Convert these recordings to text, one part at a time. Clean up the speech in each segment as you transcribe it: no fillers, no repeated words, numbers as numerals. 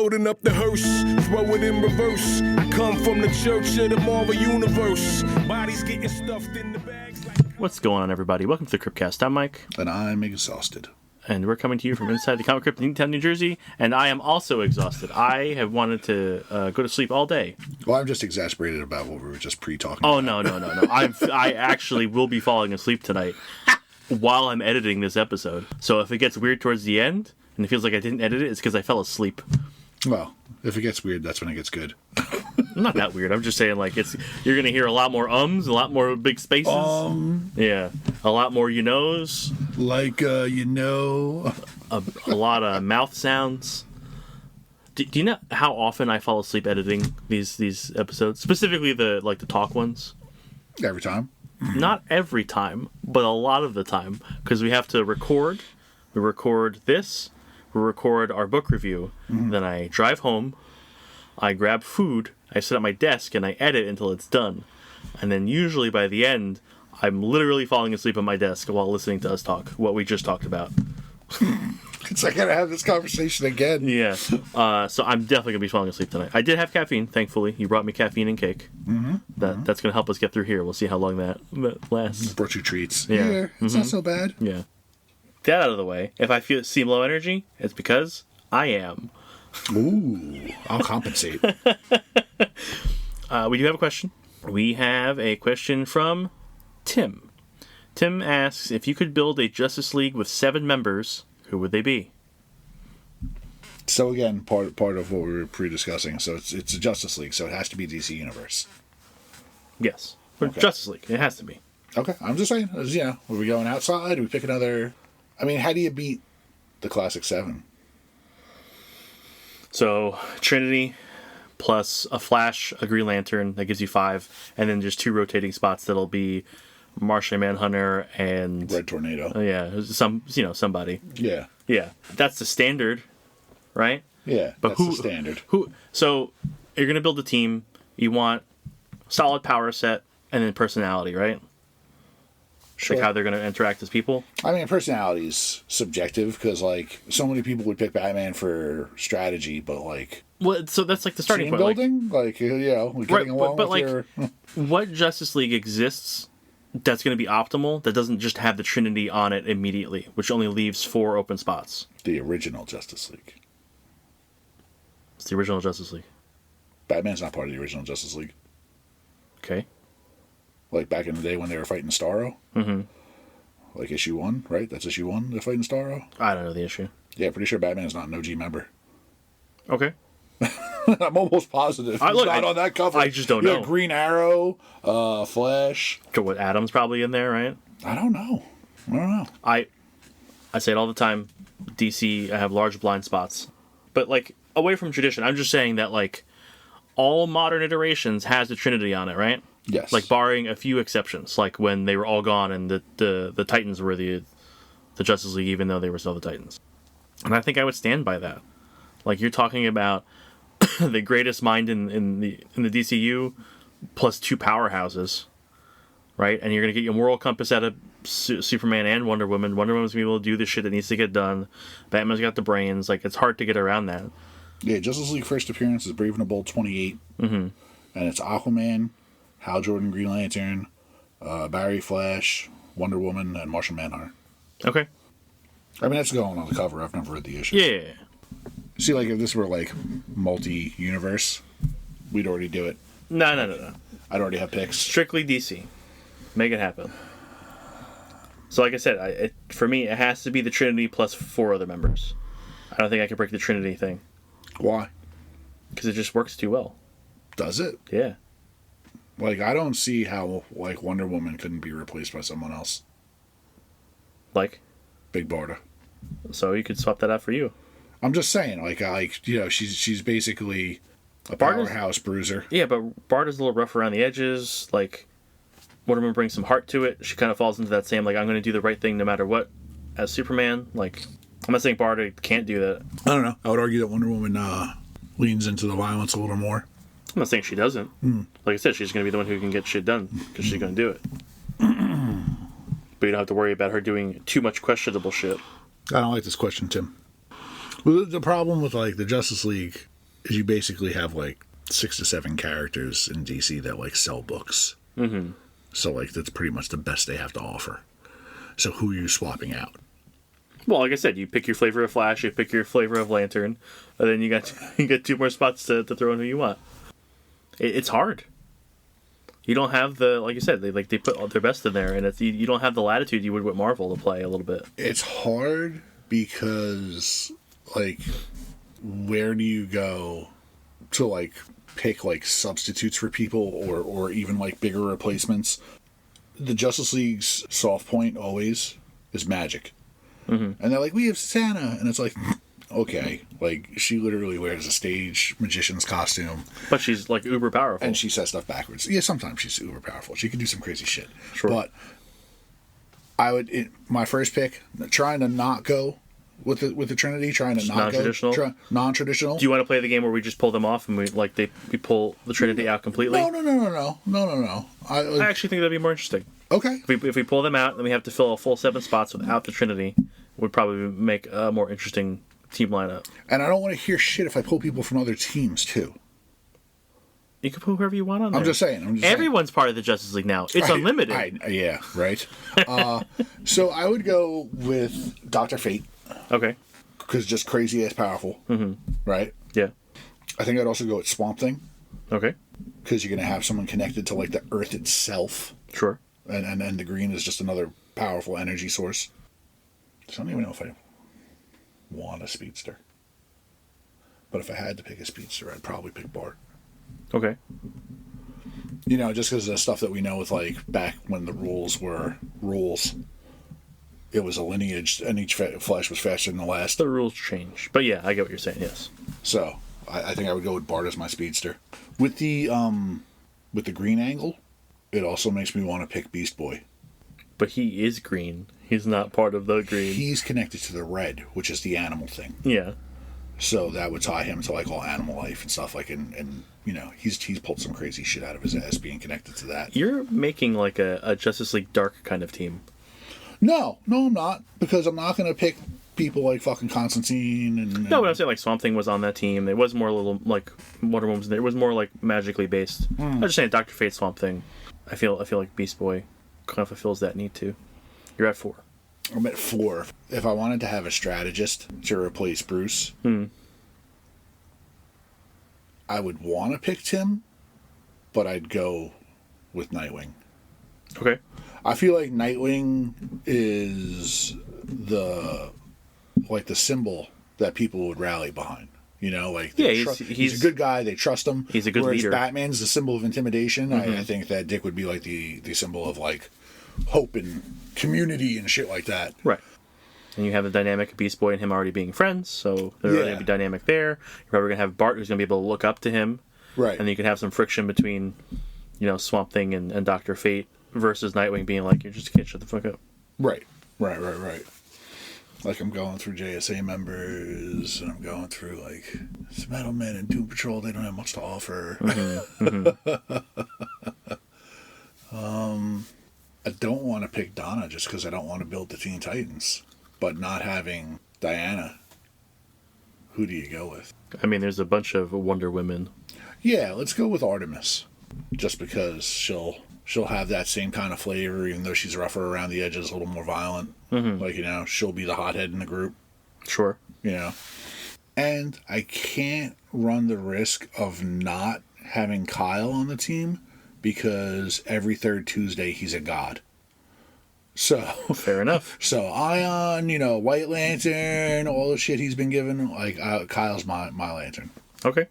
loading up the hearse, throw it in reverse. I come from the church of the Marvel Universe. Bodies getting stuffed in the bags like... What's going on, everybody? Welcome to the Cryptcast. I'm Mike. And I'm exhausted. And we're coming to you from inside the Comic Crypt in Newtown, New Jersey. And I am also exhausted. I have wanted to go to sleep all day. Well, I'm just exasperated about what we were just pre-talking about. No. I actually will be falling asleep tonight while I'm editing this episode. So if it gets weird towards the end, and it feels like I didn't edit it, it's because I fell asleep. Well, if it gets weird, that's when it gets good. Not that weird. I'm just saying, like, you're going to hear a lot more ums, a lot more big spaces. Yeah. A lot more you knows. Like, you know. A lot of mouth sounds. Do you know how often I fall asleep editing these episodes? Specifically the talk ones? Every time. Not every time, but a lot of the time. Because we have to record. We record this. We record our book review. Mm-hmm. Then I drive home. I grab food. I sit at my desk and I edit until it's done. And then usually by the end, I'm literally falling asleep at my desk while listening to us talk, what we just talked about. It's like I gotta have this conversation again. Yeah. So I'm definitely going to be falling asleep tonight. I did have caffeine, thankfully. You brought me caffeine and cake. Mm-hmm. That's going to help us get through here. We'll see how long that lasts. Brought you treats. Yeah. It's not so bad. Yeah. That out of the way. If I seem low energy, it's because I am. Ooh, I'll compensate. We do have a question. We have a question from Tim. Tim asks, if you could build a Justice League with 7 members, who would they be? So again, part of what we were pre-discussing. So it's a Justice League, so it has to be DC Universe. Yes. Okay. Justice League. It has to be. Okay. I'm just saying, are we going outside? Do we pick another... I mean, how do you beat the classic 7? So, Trinity plus a Flash, a Green Lantern, that gives you 5, and then just 2 rotating spots that'll be Martian Manhunter and... Red Tornado. Somebody. Yeah. Yeah. That's the standard, right? Yeah, but that's the standard. So, you're going to build a team, you want solid power set, and then personality, right? Sure. Like how they're going to interact as people? I mean, personality's subjective, because, so many people would pick Batman for strategy, but, Well, so that's, the starting point. Building? Getting along with your... What Justice League exists that's going to be optimal, that doesn't just have the Trinity on it immediately, which only leaves 4 open spots? The original Justice League. It's the original Justice League. Batman's not part of the original Justice League. Okay. Back in the day when they were fighting Starro? Mm-hmm. Issue 1, right? That's issue 1, they're fighting Starro? I don't know the issue. Yeah, pretty sure Batman's not an OG member. Okay. I'm almost positive. He's not on that cover. I just don't know. Green Arrow, Flash. So what, Adam's probably in there, right? I don't know. I say it all the time. DC, I have large blind spots. But, away from tradition, I'm just saying that, all modern iterations has the Trinity on it, right? Yes. Barring a few exceptions, like when they were all gone and the Titans were the Justice League, even though they were still the Titans. And I think I would stand by that. You're talking about the greatest mind in the DCU plus 2 powerhouses, right? And you're going to get your moral compass out of Superman and Wonder Woman. Wonder Woman's going to be able to do the shit that needs to get done. Batman's got the brains. It's hard to get around that. Yeah, Justice League first appearance is Brave and the Bold 28. Mm-hmm. And it's Aquaman, Hal Jordan, Green Lantern, Barry, Flash, Wonder Woman, and Martian Manhunter. Okay. I mean, that's going on the cover. I've never read the issue. Yeah. See, if this were, multi-universe, we'd already do it. No. I'd already have picks. Strictly DC. Make it happen. So, like I said, for me, it has to be the Trinity plus 4 other members. I don't think I can break the Trinity thing. Why? Because it just works too well. Does it? Yeah. I don't see how, Wonder Woman couldn't be replaced by someone else. Big Barda. So you could swap that out for you. I'm just saying, she's basically a powerhouse bruiser. Yeah, but Barda's a little rough around the edges. Wonder Woman brings some heart to it. She kind of falls into that same, I'm going to do the right thing no matter what, as Superman. I'm not saying Barda can't do that. I don't know. I would argue that Wonder Woman leans into the violence a little more. I'm not saying she doesn't. Like I said, she's going to be the one who can get shit done, because she's going to do it. But you don't have to worry about her doing too much questionable shit. I don't like this question, Tim. Well, the problem with, the Justice League, is you basically have like 6 to 7 characters in DC that like sell books. Mm-hmm. So like that's pretty much the best they have to offer. So who are you swapping out? Well, like I said, you pick your flavor of Flash, you pick your flavor of Lantern, and then you get 2 more spots to throw in who you want. It's hard. You don't have the, like you said, they put their best in there, and you don't have the latitude you would with Marvel to play a little bit. It's hard because, like, where do you go to, like, pick, like, substitutes for people or even, like, bigger replacements? The Justice League's soft point always is magic. Mm-hmm. And they're like, we have Santa. And it's like, okay. Like, she literally wears a stage magician's costume. But she's, like, uber powerful. And she says stuff backwards. Yeah, sometimes she's uber powerful. She can do some crazy shit. Sure. But my first pick, trying to not go with the Trinity, trying to just not non-traditional? go non-traditional. Do you want to play the game where we just pull them off and we pull the Trinity out completely? No. I actually think that'd be more interesting. Okay. If we pull them out, then we have to fill a full 7 spots without the Trinity. Would probably make a more interesting team lineup. And I don't want to hear shit if I pull people from other teams too. You can put whoever you want on there. I'm just saying. Everyone's part of the Justice League now. It's unlimited. Yeah, right. So I would go with Dr. Fate. Okay. Because just crazy ass powerful. Mm-hmm. Right? Yeah. I think I'd also go with Swamp Thing. Okay. Because you're going to have someone connected to like the Earth itself. Sure. And the green is just another powerful energy source. So I don't even know if I want a speedster. But if I had to pick a speedster, I'd probably pick Bart. Okay. You know, just because of the stuff that we know with, like, back when the rules were rules, it was a lineage, and each flash was faster than the last. The rules change. But yeah, I get what you're saying, yes. So, I think I would go with Bart as my speedster. With the green angle, it also makes me want to pick Beast Boy. But he is green. He's not part of the green. He's connected to the red, which is the animal thing. Yeah. So that would tie him to like all animal life and stuff. Like, and you know, he's pulled some crazy shit out of his ass being connected to that. You're making like a Justice League Dark kind of team. No, I'm not, because I'm not going to pick people like fucking Constantine and. No, but I'm saying like Swamp Thing was on that team. It was more a little like Wonder Woman was there. It was more like magically based. I'm just saying Dr. Fate, Swamp Thing. I feel like Beast Boy kind of fulfills that need too. You're at 4. I'm at 4. If I wanted to have a strategist to replace Bruce, I would want to pick Tim, but I'd go with Nightwing. Okay. I feel like Nightwing is the symbol that people would rally behind. You know, like he's a good guy. They trust him. He's a good leader. Batman's the symbol of intimidation. I think that Dick would be like the symbol of like hope and community and shit like that. Right. And you have the dynamic of Beast Boy and him already being friends, so there's going to be dynamic there. You're probably going to have Bart who's going to be able to look up to him. Right. And then you can have some friction between, you know, Swamp Thing and Dr. Fate versus Nightwing being like, you're just a kid, shut the fuck up. Right. Like, I'm going through JSA members, and I'm going through, like, Metal Men and Doom Patrol. They don't have much to offer. I don't want to pick Donna just because I don't want to build the Teen Titans. But not having Diana, who do you go with? I mean, there's a bunch of Wonder Women. Yeah, let's go with Artemis. Just because she'll have that same kind of flavor, even though she's rougher around the edges, a little more violent. Like, you know, she'll be the hothead in the group. Sure. You know. And I can't run the risk of not having Kyle on the team because every third Tuesday he's a god. So fair enough. So Ion, you know, White Lantern, all the shit he's been given, like Kyle's my Lantern. Okay.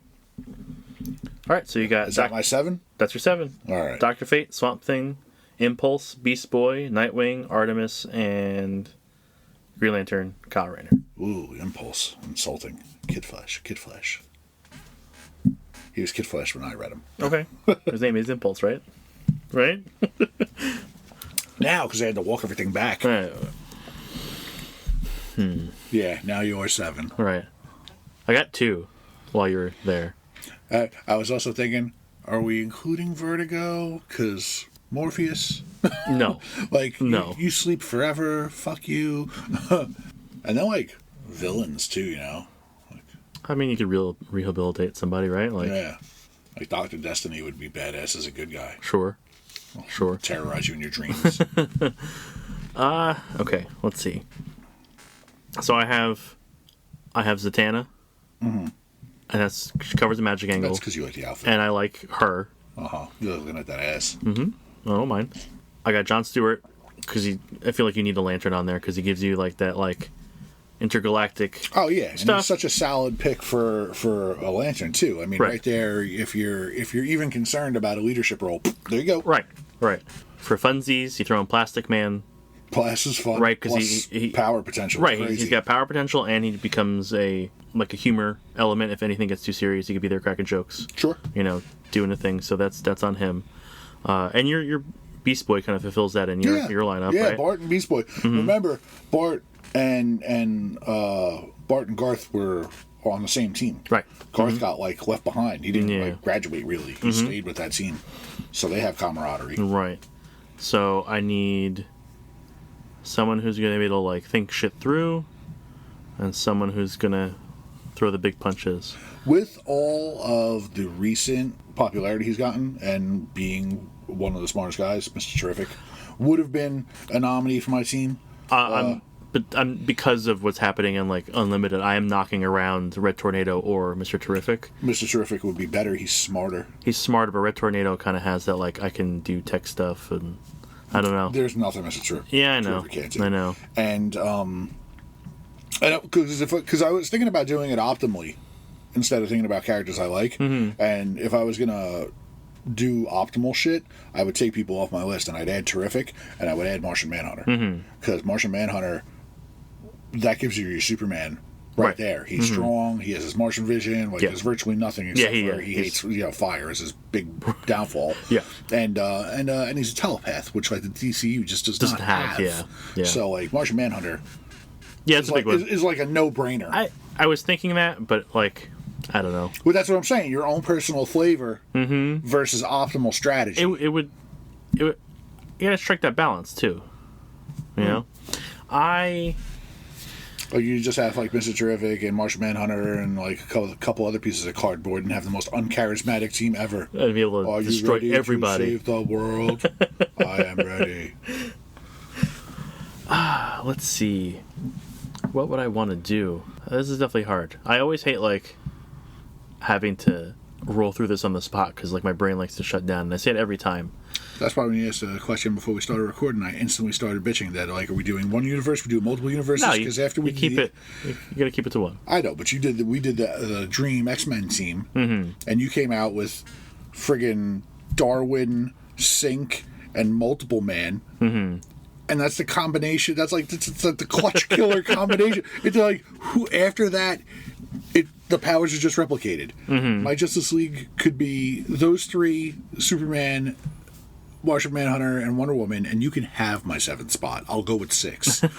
All right, so you got... Is that my 7? That's your 7. All right. Dr. Fate, Swamp Thing, Impulse, Beast Boy, Nightwing, Artemis, and Green Lantern, Kyle Rayner. Ooh, Impulse. Insulting. Kid Flash. He was Kid Flash when I read him. Okay. His name is Impulse, right? Right? Now, because I had to walk everything back. Right. Yeah, now you're 7. Right. I got 2 while you were there. I was also thinking, are we including Vertigo? Because Morpheus? No. Like, no. You sleep forever, fuck you. And then, like, villains, too, you know? I mean, you could rehabilitate somebody, right? Like, Yeah. Like Dr. Destiny would be badass as a good guy. Sure. Terrorize you in your dreams. Okay, let's see. So I have Zatanna. Mm-hmm. And she covers the magic angle. That's because you like the outfit. And I like her. You're looking at that ass. Mm-hmm. I don't mind. I got Jon Stewart because I feel like you need a lantern on there because he gives you like that like intergalactic. Oh yeah, stuff. And he's such a solid pick for a lantern too. I mean, right there, if you're even concerned about a leadership role, there you go. Right. For funsies, you throw in Plastic Man. Plus is fun. Right, because he power potential. Right, he's got power potential, and he becomes a humor element. If anything gets too serious, he could be there cracking jokes. Sure. Doing a thing. So that's on him. And your Beast Boy kind of fulfills that in your lineup. Yeah, right? Bart and Beast Boy. Mm-hmm. Remember, Bart and Garth were on the same team. Right. Garth got like left behind. He didn't graduate really. He stayed with that team, so they have camaraderie. Right. So I need someone who's going to be able to like think shit through, and someone who's going to throw the big punches. With all of the recent popularity he's gotten, and being one of the smartest guys, Mr. Terrific would have been a nominee for my team. Because of what's happening in like Unlimited, I am knocking around Red Tornado or Mr. Terrific. Mr. Terrific would be better. He's smarter. He's smarter, but Red Tornado kind of has that like I can do tech stuff and. I don't know. There's nothing Mr. Terrific. Yeah, I know. Can't do. I know. And because I was thinking about doing it optimally instead of thinking about characters I like. Mm-hmm. And if I was gonna do optimal shit, I would take people off my list and I'd add Terrific and I would add Martian Manhunter because Martian Manhunter that gives you your Superman. Right there, he's strong. He has his Martian vision. Like there's virtually nothing except for he hates fire is his big downfall. And he's a telepath, which like the DCU just doesn't have. Yeah. So like Martian Manhunter, it's a big one. Is like a no-brainer. I was thinking that, but like I don't know. Well, that's what I'm saying. Your own personal flavor versus optimal strategy. It would you gotta strike that balance too. You know, Like you just have like Mr. Terrific and Martian Manhunter and like a couple other pieces of cardboard and have the most uncharismatic team ever. I'd be able to destroy everybody. To save the world. I am ready. Let's see. What would I want to do? This is definitely hard. I always hate like having to roll through this on the spot because like my brain likes to shut down, and I say it every time. That's why when you asked the question before we started recording, I instantly started bitching that like, are we doing one universe? We do multiple universes? Because after we keep it, you gotta keep it to one. I know, but we did the Dream X-Men team, and you came out with friggin' Darwin, Sync, and Multiple Man, and that's the combination. That's like the clutch killer combination. It's like who after that, the powers are just replicated. My Justice League could be those three: Superman, Martian Manhunter, and Wonder Woman, and you can have my 7th spot. I'll go with 6. I'm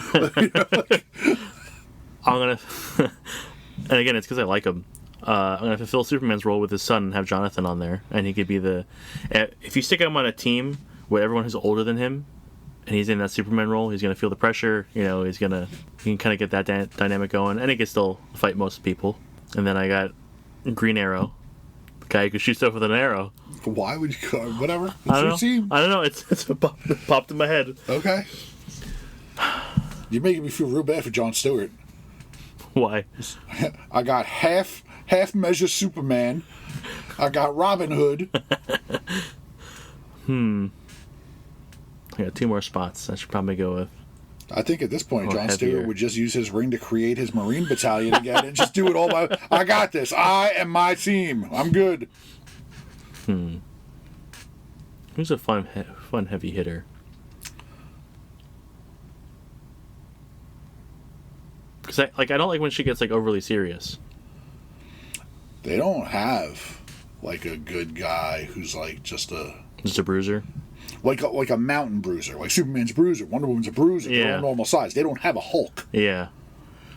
gonna, and again, it's because I like him. I'm gonna fulfill Superman's role with his son and have Jonathan on there, and he could be the. If you stick him on a team with everyone who's older than him, and he's in that Superman role, he's gonna feel the pressure. You know, he can kind of get that dynamic going, and he can still fight most people. And then I got Green Arrow, the guy who can shoot stuff with an arrow. Why would you go? Whatever. I don't know. It's popped in my head. Okay. You're making me feel real bad for Jon Stewart. Why? I got half measure Superman. I got Robin Hood. I got 2 more spots I should probably go with. I think at this point, Jon Stewart would just use his ring to create his Marine battalion again and just do it all by. I got this. I am my team. I'm good. Who's a fun heavy hitter? Because I don't like when she gets like overly serious. They don't have like a good guy who's like just a bruiser. Like a mountain bruiser, like Superman's bruiser, Wonder Woman's a bruiser. Yeah. They're all normal size. They don't have a Hulk. Yeah,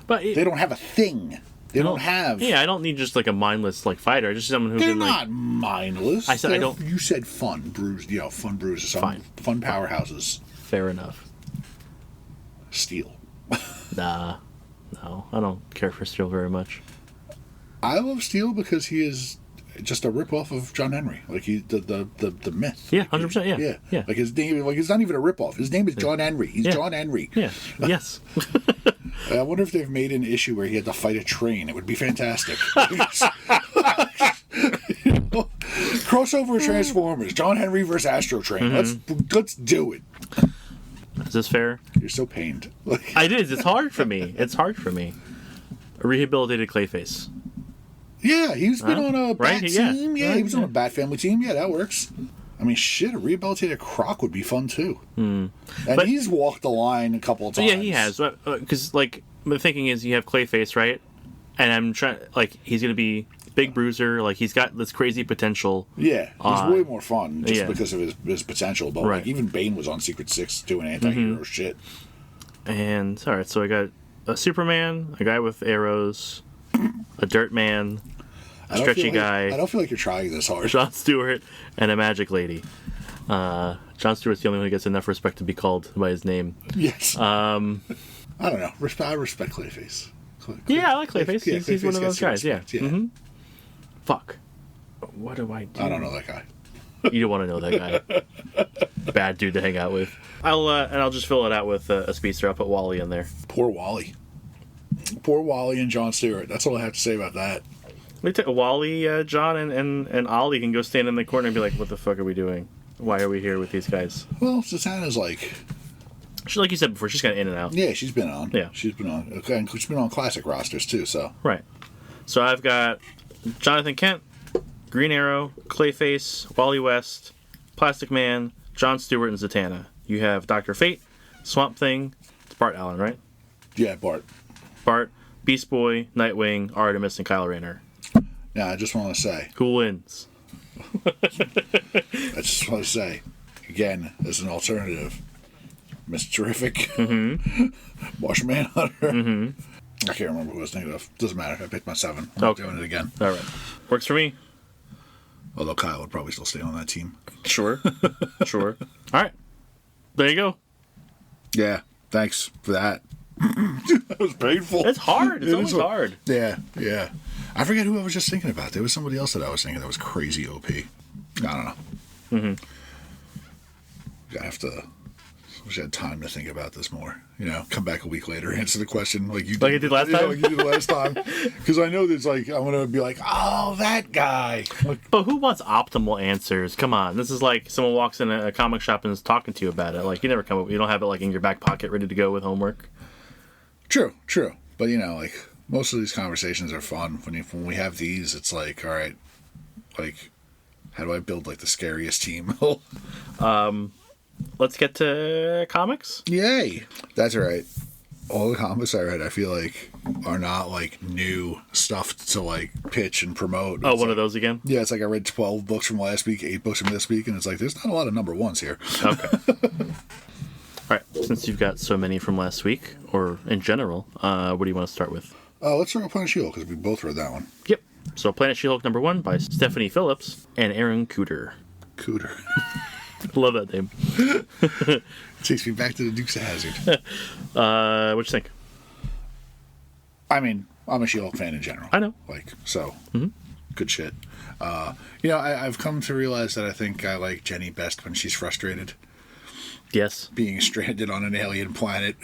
but they don't have a thing. They don't have. Yeah, I don't need just like a mindless like fighter. Just someone who they're can like. They're not mindless. I said I don't. You said fun bruise. Fun bruises. Fine. Fun powerhouses. Fair enough. Steel. Nah, no, I don't care for Steel very much. I love Steele because he is just a ripoff of John Henry. Like the myth. Yeah, 100%. Yeah. Like his name, like it's not even a ripoff. His name is John Henry. He's John Henry. Yeah. Yes. I wonder if they've made an issue where he had to fight a train. It would be fantastic. Crossover Transformers, John Henry versus Astro Train. Let's do it. Is this fair? You're so pained. It is. It's hard for me. A rehabilitated Clayface. Yeah, he's been on a Bat team. Yeah, he was on a Bat Family team. Yeah, that works. I mean, shit, a rehabilitated Croc would be fun too. And he's walked the line a couple of times. Yeah, he has. Because like the thinking is, you have Clayface, right? And I'm trying, like, he's gonna be big bruiser. Like, he's got this crazy potential. Yeah, he's way more fun just because of his potential. But like, even Bane was on Secret Six doing anti-hero shit. And all right, so I got a Superman, a guy with arrows, a dirt man, a stretchy guy. I don't feel like you're trying this hard. Jon Stewart, and a magic lady. Jon Stewart's the only one who gets enough respect to be called by his name. Yes. I don't know. I respect Clayface. Yeah, I like Clayface. He's one of those guys. Yeah. Yeah. Fuck. What do I do? I don't know that guy. You don't want to know that guy. Bad dude to hang out with. I'll just fill it out with a speedster. I'll put Wally in there. Poor Wally. Poor Wally and Jon Stewart. That's all I have to say about that. We take Wally, John, and Ollie can go stand in the corner and be like, "What the fuck are we doing? Why are we here with these guys?" Well, Zatanna's like, like you said before, she's kind of in and out. Yeah, she's been on. Yeah, she's been on. Okay, and she's been on classic rosters too. So right. So I've got Jonathan Kent, Green Arrow, Clayface, Wally West, Plastic Man, Jon Stewart, and Zatanna. You have Dr. Fate, Swamp Thing. It's Bart Allen, right? Yeah, Bart, Beast Boy, Nightwing, Artemis, and Kyle Rayner. Now, I just want to say, who wins? I just want to say, again, as an alternative, Mr. Terrific, Martian Manhunter. I can't remember who I was thinking of. Doesn't matter. I picked my 7. I'm not doing it again. All right. Works for me. Although Kyle would probably still stay on that team. Sure. All right. There you go. Yeah. Thanks for that. That was painful. It's hard. It's always hard. Yeah. I forget who I was just thinking about. There was somebody else that I was thinking that was crazy OP. I don't know. I have to. I wish I had time to think about this more. Come back a week later, answer the question like you did. Like I did last time? Like you did last time. Because I know there's like, I'm going to be like, oh, that guy. But who wants optimal answers? Come on. This is like someone walks in a comic shop and is talking to you about it. Like, you never come up, you don't have it like in your back pocket ready to go with homework. True. But, like, most of these conversations are fun. When we have these, it's like, all right, like, how do I build like the scariest team? Let's get to comics. Yay! That's right. All the comics I read, I feel like, are not like new stuff to like pitch and promote. Oh, one of those again? Yeah, it's like I read 12 books from last week, 8 books from this week, and it's like there's not a lot of number ones here. Okay. All right. Since you've got so many from last week, or in general, what do you want to start with? Let's start with Planet She-Hulk because we both read that one. Yep. So Planet She-Hulk #1 by Stephanie Phillips and Aaron Cooter. Love that name. It takes me back to the Dukes of Hazzard. What you think? I mean, I'm a She-Hulk fan in general. I know. Good shit. I've come to realize that I think I like Jenny best when she's frustrated. Yes. Being stranded on an alien planet,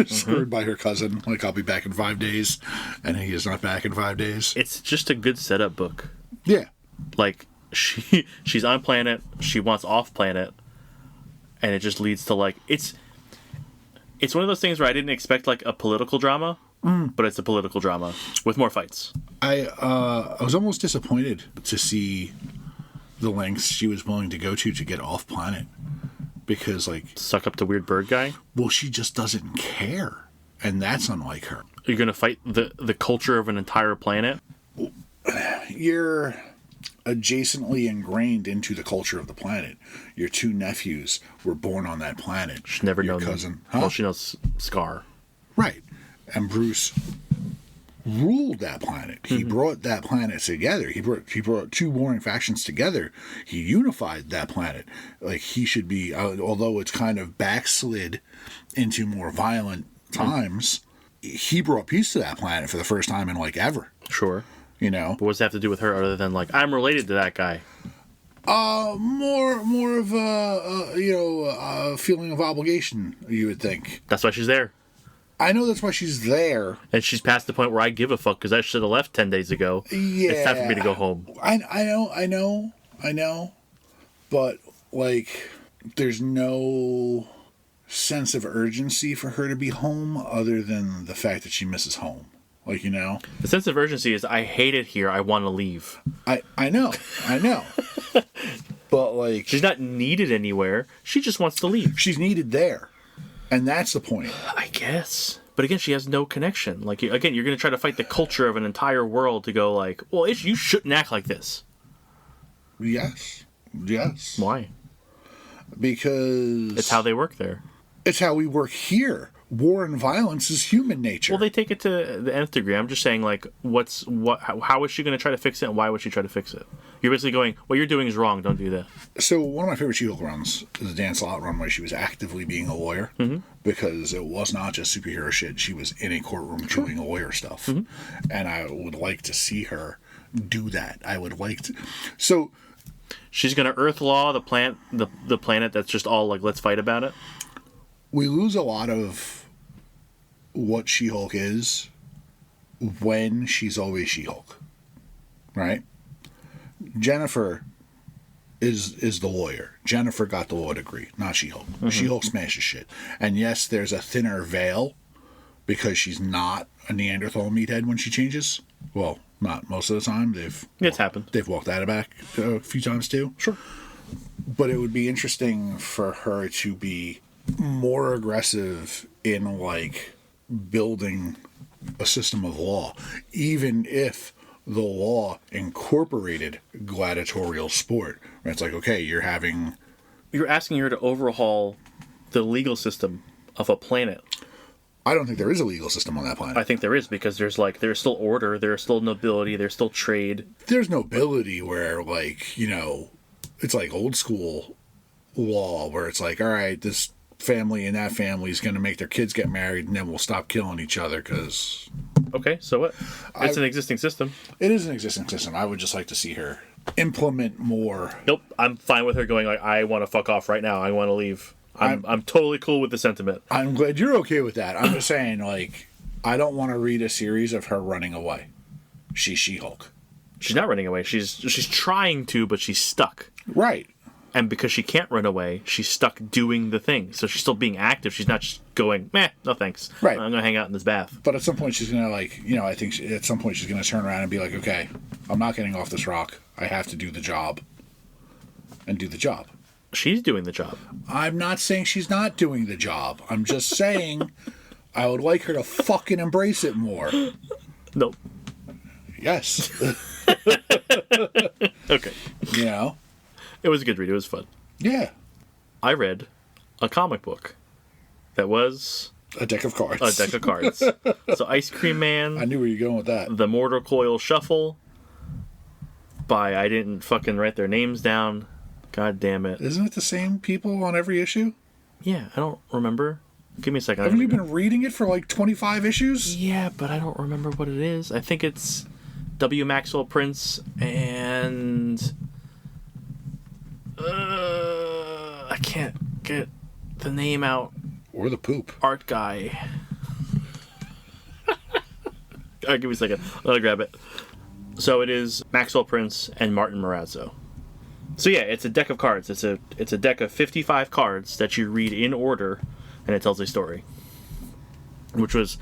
screwed by her cousin. Like, I'll be back in 5 days, and he is not back in 5 days. It's just a good setup book. Yeah. Like, she's on planet, she wants off planet, and it just leads to like it's one of those things where I didn't expect like a political drama, but it's a political drama with more fights. I was almost disappointed to see the lengths she was willing to go to get off planet, because like suck up the weird bird guy. Well, she just doesn't care, and that's unlike her. You're gonna fight the culture of an entire planet. You're adjacently ingrained into the culture of the planet. Your 2 nephews were born on that planet. She's never known your cousin. Well, she knows Scar. Right. And Bruce ruled that planet. He brought that planet together. He brought 2 warring factions together. He unified that planet. Like, he should be, although it's kind of backslid into more violent times, he brought peace to that planet for the first time in like ever. Sure. You know, What does that have to do with her other than like I'm related to that guy? more of a feeling of obligation. You would think. That's why she's there. I know that's why she's there. And she's past the point where I give a fuck because I should have left 10 days ago. Yeah, It's time for me to go home. I know, but like, there's no sense of urgency for her to be home other than the fact that she misses home. Like, you know, The sense of urgency is I hate it here. I want to leave. I know, but like, She's not needed anywhere. She just wants to leave. she's needed there, and that's the point. I guess. But again, she has no connection. Like, again, you're going to try to fight the culture of an entire world to go like, well, you shouldn't act like this. Yes. Why? Because It's how they work there. it's how we work here. War and violence is human nature. Well, they take it to the nth degree. I'm just saying, like, how is she going to try to fix it, and why would she try to fix it? You're basically going, what you're doing is wrong. Don't do that. So one of my favorite She-Hulk runs is the Dan Slott run where she was actively being a lawyer, because it was not just superhero shit. She was in a courtroom doing lawyer stuff, and I would like to see her do that. I would like to. So She's going to Earth Law the planet that's just all like, let's fight about it. we lose a lot of what She-Hulk is when she's always She-Hulk, right? Jennifer is the lawyer. Jennifer got the law degree, not She-Hulk. She-Hulk smashes shit. And yes, there's a thinner veil because she's not a Neanderthal meathead when she changes. Well, not most of the time. It's happened. They've walked that back a few times too. Sure. But it would be interesting for her to be more aggressive in like building a system of law, even if the law incorporated gladiatorial sport. It's like, okay, you're asking her to overhaul the legal system of a planet. I don't think there is a legal system on that planet. I think there is, because there's still order, there's still nobility, there's still trade. There's nobility where, like, you know, it's like old school law where it's like, all right, this family and that family is going to make their kids get married and then we'll stop killing each other because... Okay, so what? It's an existing system. It is an existing system. I would just like to see her implement more. Nope, I'm fine with her going like, I want to fuck off right now. I want to leave. I'm totally cool with the sentiment. I'm glad you're okay with that. I'm just saying, like, I don't want to read a series of her running away. She's She-Hulk. She's not running away. She's trying to, but she's stuck. Right. And because she can't run away, she's stuck doing the thing. So she's still being active. She's not just going, meh, no thanks. Right. I'm going to hang out in this bath. But at some point she's going to, like, you know, I think at some point she's going to turn around and be like, okay, I'm not getting off this rock. I have to do the job. And do the job. She's doing the job. I'm not saying she's not doing the job. I'm just saying I would like her to fucking embrace it more. Nope. Yes. Okay. You know? It was a good read. It was fun. Yeah. I read a comic book that was A deck of cards. a deck of cards. So Ice Cream Man, I knew where you were going with that. The Mortar Coil Shuffle by, I didn't fucking write their names down. God damn it. Isn't it the same people on every issue? Yeah, I don't remember. Give me a second. Haven't you been reading it for like 25 issues? Yeah, but I don't remember what it is. I think it's W. Maxwell Prince and... I can't get the name out. Or the poop. Art guy. Alright, give me a second. I'll grab it. So it is Maxwell Prince and Martin Morazzo. So yeah, it's a deck of cards. It's a deck of 55 cards that you read in order, and it tells a story. Which was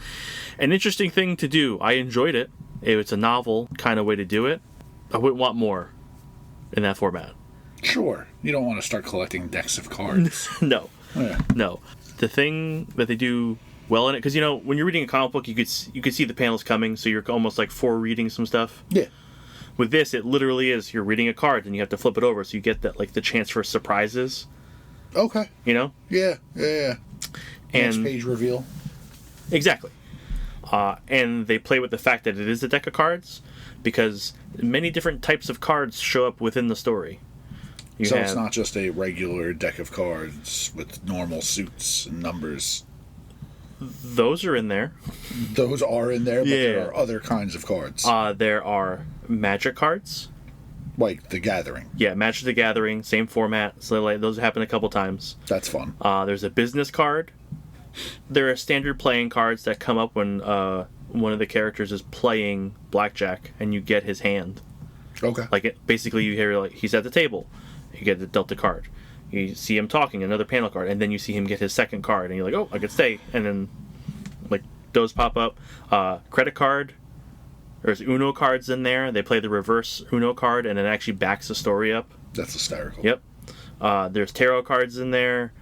an interesting thing to do. I enjoyed it. It's a novel kind of way to do it. I wouldn't want more in that format. Sure. You don't want to start collecting decks of cards. No. Yeah. No. The thing that they do well in it, because, you know, when you're reading a comic book, you could see the panels coming, so you're almost like forereading some stuff. Yeah. With this, it literally is, you're reading a card, and you have to flip it over, so you get that, like, the chance for surprises. Okay. You know? Yeah. And next page reveal. Exactly. And they play with the fact that it is a deck of cards, because many different types of cards show up within the story. So it's not just a regular deck of cards with normal suits and numbers. Those are in there. Those are in there, but Yeah. there are other kinds of cards. There are Magic cards. Like The Gathering. Yeah, Magic the Gathering, same format. So like those happen a couple times. That's fun. There's a business card. There are standard playing cards that come up when one of the characters is playing blackjack and you get his hand. Okay. Like basically you hear like he's at the table, you get the dealt a card. You see him talking, another panel card, and then you see him get his second card, and you're like, oh, I could stay. And then like those pop up. Credit card. There's Uno cards in there. They play the reverse Uno card, and it actually backs the story up. That's hysterical. Yep. There's tarot cards in there.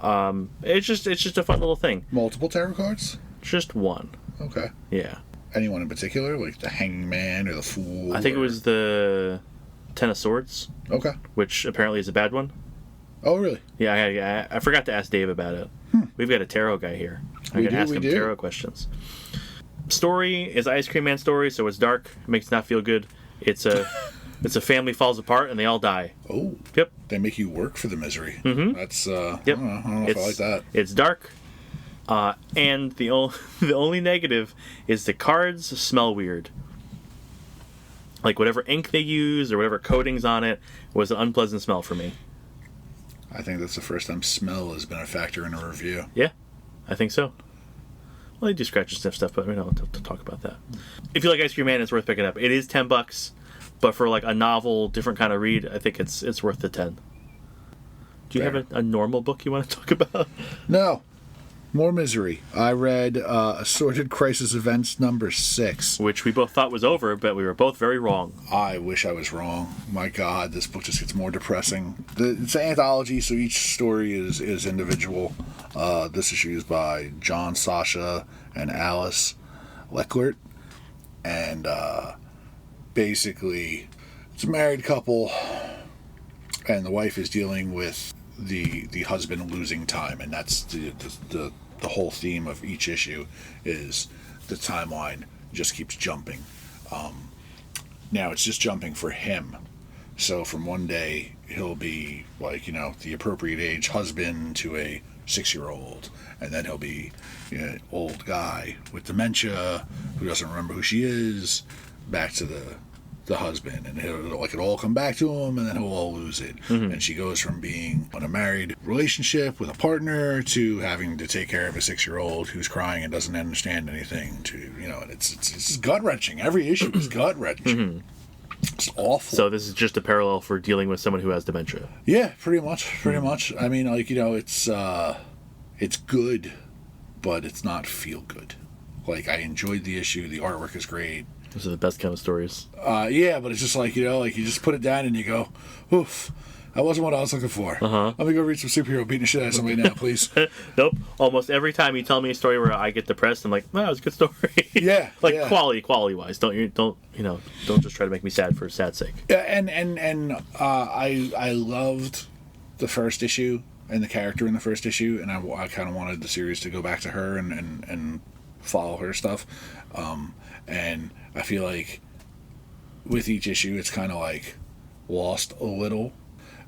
It's just a fun little thing. Multiple tarot cards? Just one. Okay. Yeah. Anyone in particular? Like the Hanging Man or the Fool? I think it was the Ten of Swords. Okay. Which apparently is a bad one. Oh, really? Yeah, I forgot to ask Dave about it. We've got a tarot guy here. I can ask him tarot questions. Story is Ice Cream Man story, so it's dark. It makes it not feel good. It's a family falls apart and they all die. Oh. Yep. They make you work for the misery. Mm-hmm. That's yep. I don't know if I like that. It's dark. And the only negative is the cards smell weird. Like whatever ink they use or whatever coatings on it was an unpleasant smell for me. I think that's the first time smell has been a factor in a review. Yeah, I think so. Well, they do scratch and sniff stuff, but we don't have to talk about that. If you like Ice Cream Man, it's worth picking up. It is $10, but for like a novel, different kind of read, I think it's worth the 10. Do you have a normal book you want to talk about? No. More misery. I read Assorted Crisis Events number 6. Which we both thought was over, but we were both very wrong. I wish I was wrong. My God, this book just gets more depressing. It's an anthology, so each story is individual. This issue is by John, Sasha, and Alice Leclerc. And basically, it's a married couple, and the wife is dealing with the husband losing time, and that's the whole theme of each issue is the timeline just keeps jumping. Now it's just jumping for him. So from one day he'll be like, the appropriate age husband to a 6-year-old, and then he'll be an old guy with dementia who doesn't remember who she is, back to the husband, and it'll all come back to him, and then he'll all lose it. Mm-hmm. And she goes from being in a married relationship with a partner to having to take care of a 6-year-old who's crying and doesn't understand anything to, and it's gut-wrenching. Every issue is gut-wrenching. Mm-hmm. It's awful. So this is just a parallel for dealing with someone who has dementia. Yeah, pretty much. I mean, it's good, but it's not feel good. Like, I enjoyed the issue. The artwork is great. Those are the best kind of stories. Yeah, but it's just like, you just put it down and you go, oof, that wasn't what I was looking for. Uh-huh. Let me go read some superhero beating the shit out of somebody now, please. Nope. Almost every time you tell me a story where I get depressed, I'm like, wow, it's a good story. Yeah. Like yeah. quality wise. Don't just try to make me sad for sad's sake. Yeah, and I loved the first issue and the character in the first issue, and I kind of wanted the series to go back to her and follow her stuff. And I feel like with each issue, it's kind of like lost a little.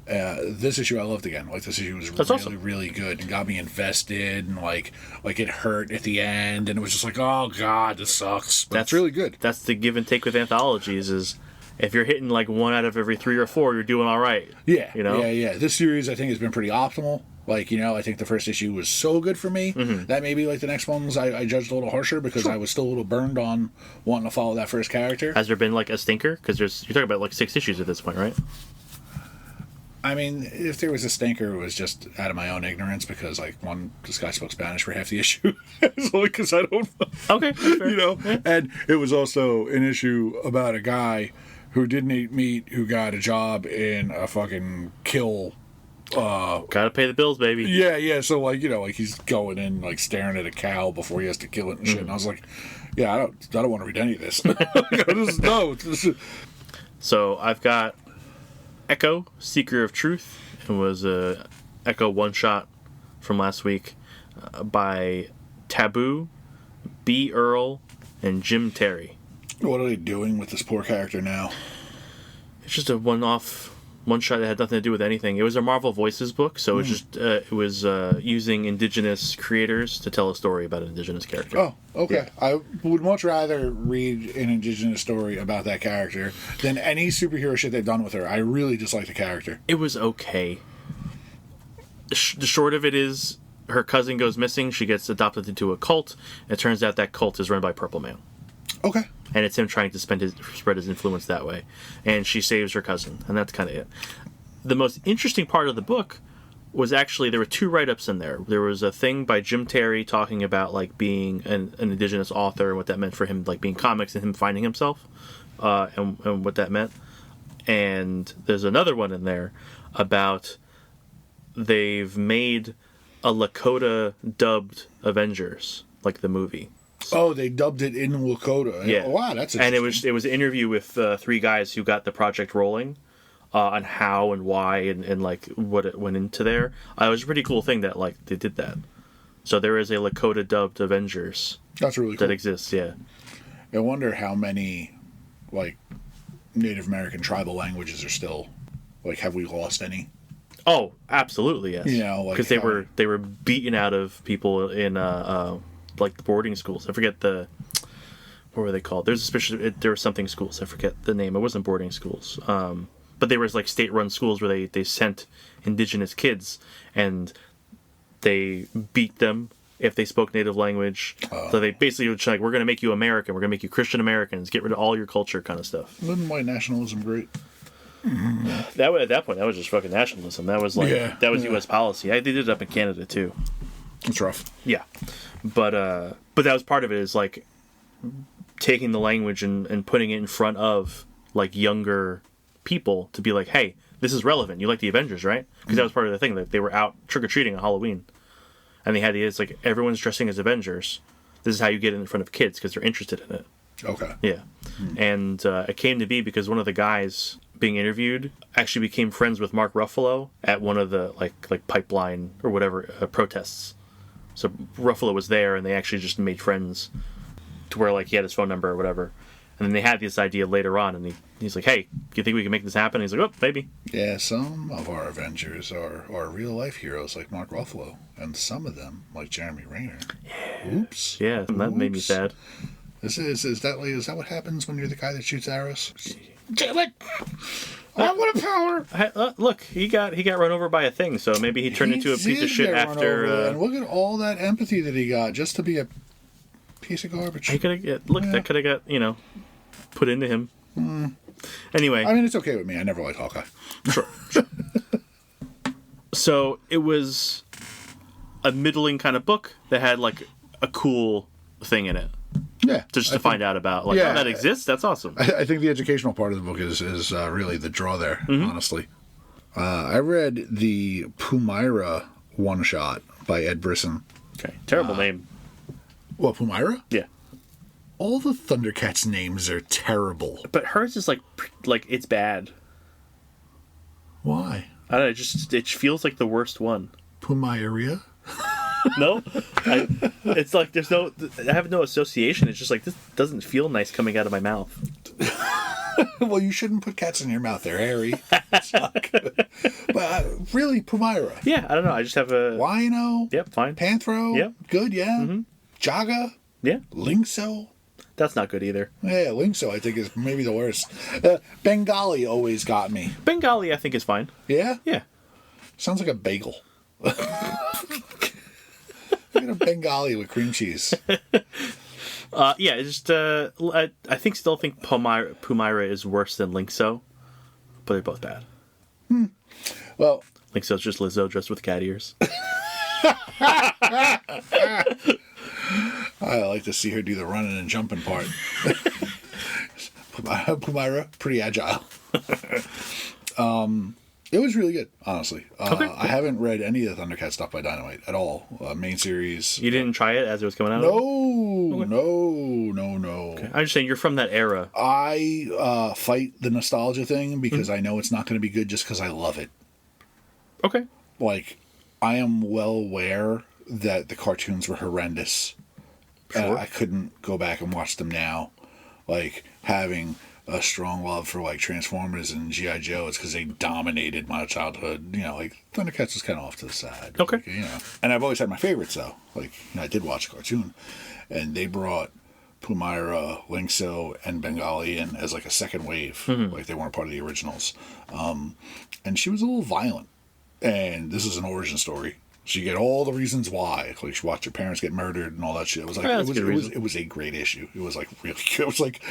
This issue I loved again. Like, this issue was really good and got me invested, and like it hurt at the end, and it was just like, oh God, this sucks. But that's really good. That's the give and take with anthologies is if you're hitting like 1 out of every 3 or 4, you're doing all right. Yeah. Yeah. This series I think has been pretty optimal. Like, I think the first issue was so good for me that maybe like the next ones I judged a little harsher because I was still a little burned on wanting to follow that first character. Has there been like a stinker? Because you're talking about like 6 issues at this point, right? I mean, if there was a stinker, it was just out of my own ignorance because, like, this guy spoke Spanish for half the issue. It's only because I don't know. Okay. Yeah. And it was also an issue about a guy who didn't eat meat, who got a job in a fucking kill. Gotta pay the bills, baby. Yeah. So, like, he's going in, like, staring at a cow before he has to kill it and shit. And I was like, yeah, I don't want to read any of this. So I've got Echo, Seeker of Truth. It was a Echo one-shot from last week by Taboo, B. Earl, and Jim Terry. What are they doing with this poor character now? It's just a one-off one shot that had nothing to do with anything. It was a Marvel Voices book, so it was using indigenous creators to tell a story about an indigenous character. Oh, okay. Yeah. I would much rather read an indigenous story about that character than any superhero shit they've done with her. I really dislike the character. It was okay. The short of it is, her cousin goes missing. She gets adopted into a cult. It turns out that cult is run by Purple Man. Okay. And it's him trying to spread his influence that way. And she saves her cousin, and that's kind of it. The most interesting part of the book was actually, there were 2 write-ups in there. There was a thing by Jim Terry talking about like being an indigenous author and what that meant for him, like being comics and him finding himself, and what that meant. And there's another one in there about they've made a Lakota dubbed Avengers, like the movie. Oh, they dubbed it in Lakota. Yeah. Oh, wow, that's interesting. And it was an interview with 3 guys who got the project rolling, on how and why and like what it went into there. It was a pretty cool thing that like they did that. So there is a Lakota dubbed Avengers. That's really cool. That exists, yeah. I wonder how many like Native American tribal languages are still like. Have we lost any? Oh, absolutely, yes. You know, like because they were beaten out of people in like the boarding schools. I forget what were they called? There were something schools. I forget the name. It wasn't boarding schools. But there was like state-run schools where they sent indigenous kids, and they beat them if they spoke native lange. So they basically were like, we're going to make you American. We're going to make you Christian Americans. Get rid of all your culture kind of stuff. Wasn't white nationalism great? At that point, that was just fucking nationalism. That was like that was U.S. policy. They did it up in Canada too. It's rough. Yeah, but that was part of it. Is like taking the language and putting it in front of like younger people to be like, hey, this is relevant. You like the Avengers, right? Because that was part of the thing, that they were out trick-or-treating on Halloween, and they had it's like everyone's dressing as Avengers. This is how you get it in front of kids because they're interested in it. Okay. Yeah. And it came to be because one of the guys being interviewed actually became friends with Mark Ruffalo at one of the like pipeline or whatever protests. So Ruffalo was there, and they actually just made friends to where like he had his phone number or whatever. And then they had this idea later on, and he's like, hey, do you think we can make this happen? And he's like, oh, maybe. Yeah, some of our Avengers are real-life heroes like Mark Ruffalo, and some of them, like Jeremy Renner. Yeah. Oops. Yeah, that made me sad. Is that what happens when you're the guy that shoots arrows? Damn it! I want a power! Look, he got run over by a thing, so maybe he turned into a piece of shit after... And look at all that empathy that he got just to be a piece of garbage. That could have got, put into him. Anyway. I mean, it's okay with me. I never liked Hawkeye. Sure. So it was a middling kind of book that had like a cool thing in it. Yeah. Just to find out about, like, that exists? That's awesome. I think the educational part of the book is really the draw there, honestly. I read the Pumyra one-shot by Ed Brisson. Okay. Terrible name. What, Pumyra? Yeah. All the Thundercats names are terrible. But hers is like it's bad. Why? I don't know, it feels like the worst one. Pumyra? No? It's like I have no association. It's just like, this doesn't feel nice coming out of my mouth. Well, you shouldn't put cats in your mouth. They're hairy. It's not good. But really, Pumyra. Yeah, I don't know. I just have a... Wino. Yep, fine. Panthro. Yep. Good, yeah. Mm-hmm. Jaga. Yeah. Lynxo. That's not good either. Yeah, Lynxo, I think, is maybe the worst. Bengali always got me. Bengali, I think, is fine. Yeah? Yeah. Sounds like a bagel. Get a Bengali with cream cheese. Yeah, it's just I still think Pumyra is worse than Lynxo, but they're both bad. Well, Lynxo's just Lizzo dressed with cat ears. I like to see her do the running and jumping part. Pumyra, pretty agile. It was really good, honestly. Okay. I haven't read any of the Thundercat stuff by Dynamite at all. Main series. You didn't try it as it was coming out? No. Okay. I'm just saying, you're from that era. I fight the nostalgia thing because I know it's not going to be good just because I love it. Okay. Like, I am well aware that the cartoons were horrendous. Sure. I couldn't go back and watch them now. Like, having a strong love for like Transformers and G.I. Joe, it's because they dominated my childhood. You know, like Thundercats was kind of off to the side. Okay. Like, you know, and I've always had my favorites though. Like, you know, I did watch a cartoon, and they brought Pumyra, Linkso, and Bengali in as like a second wave. Like they weren't part of the originals. And she was a little violent. And this is an origin story. So you get all the reasons why. Like you watch your parents get murdered and all that shit. It was like it was a great issue. It was like really good. It was like,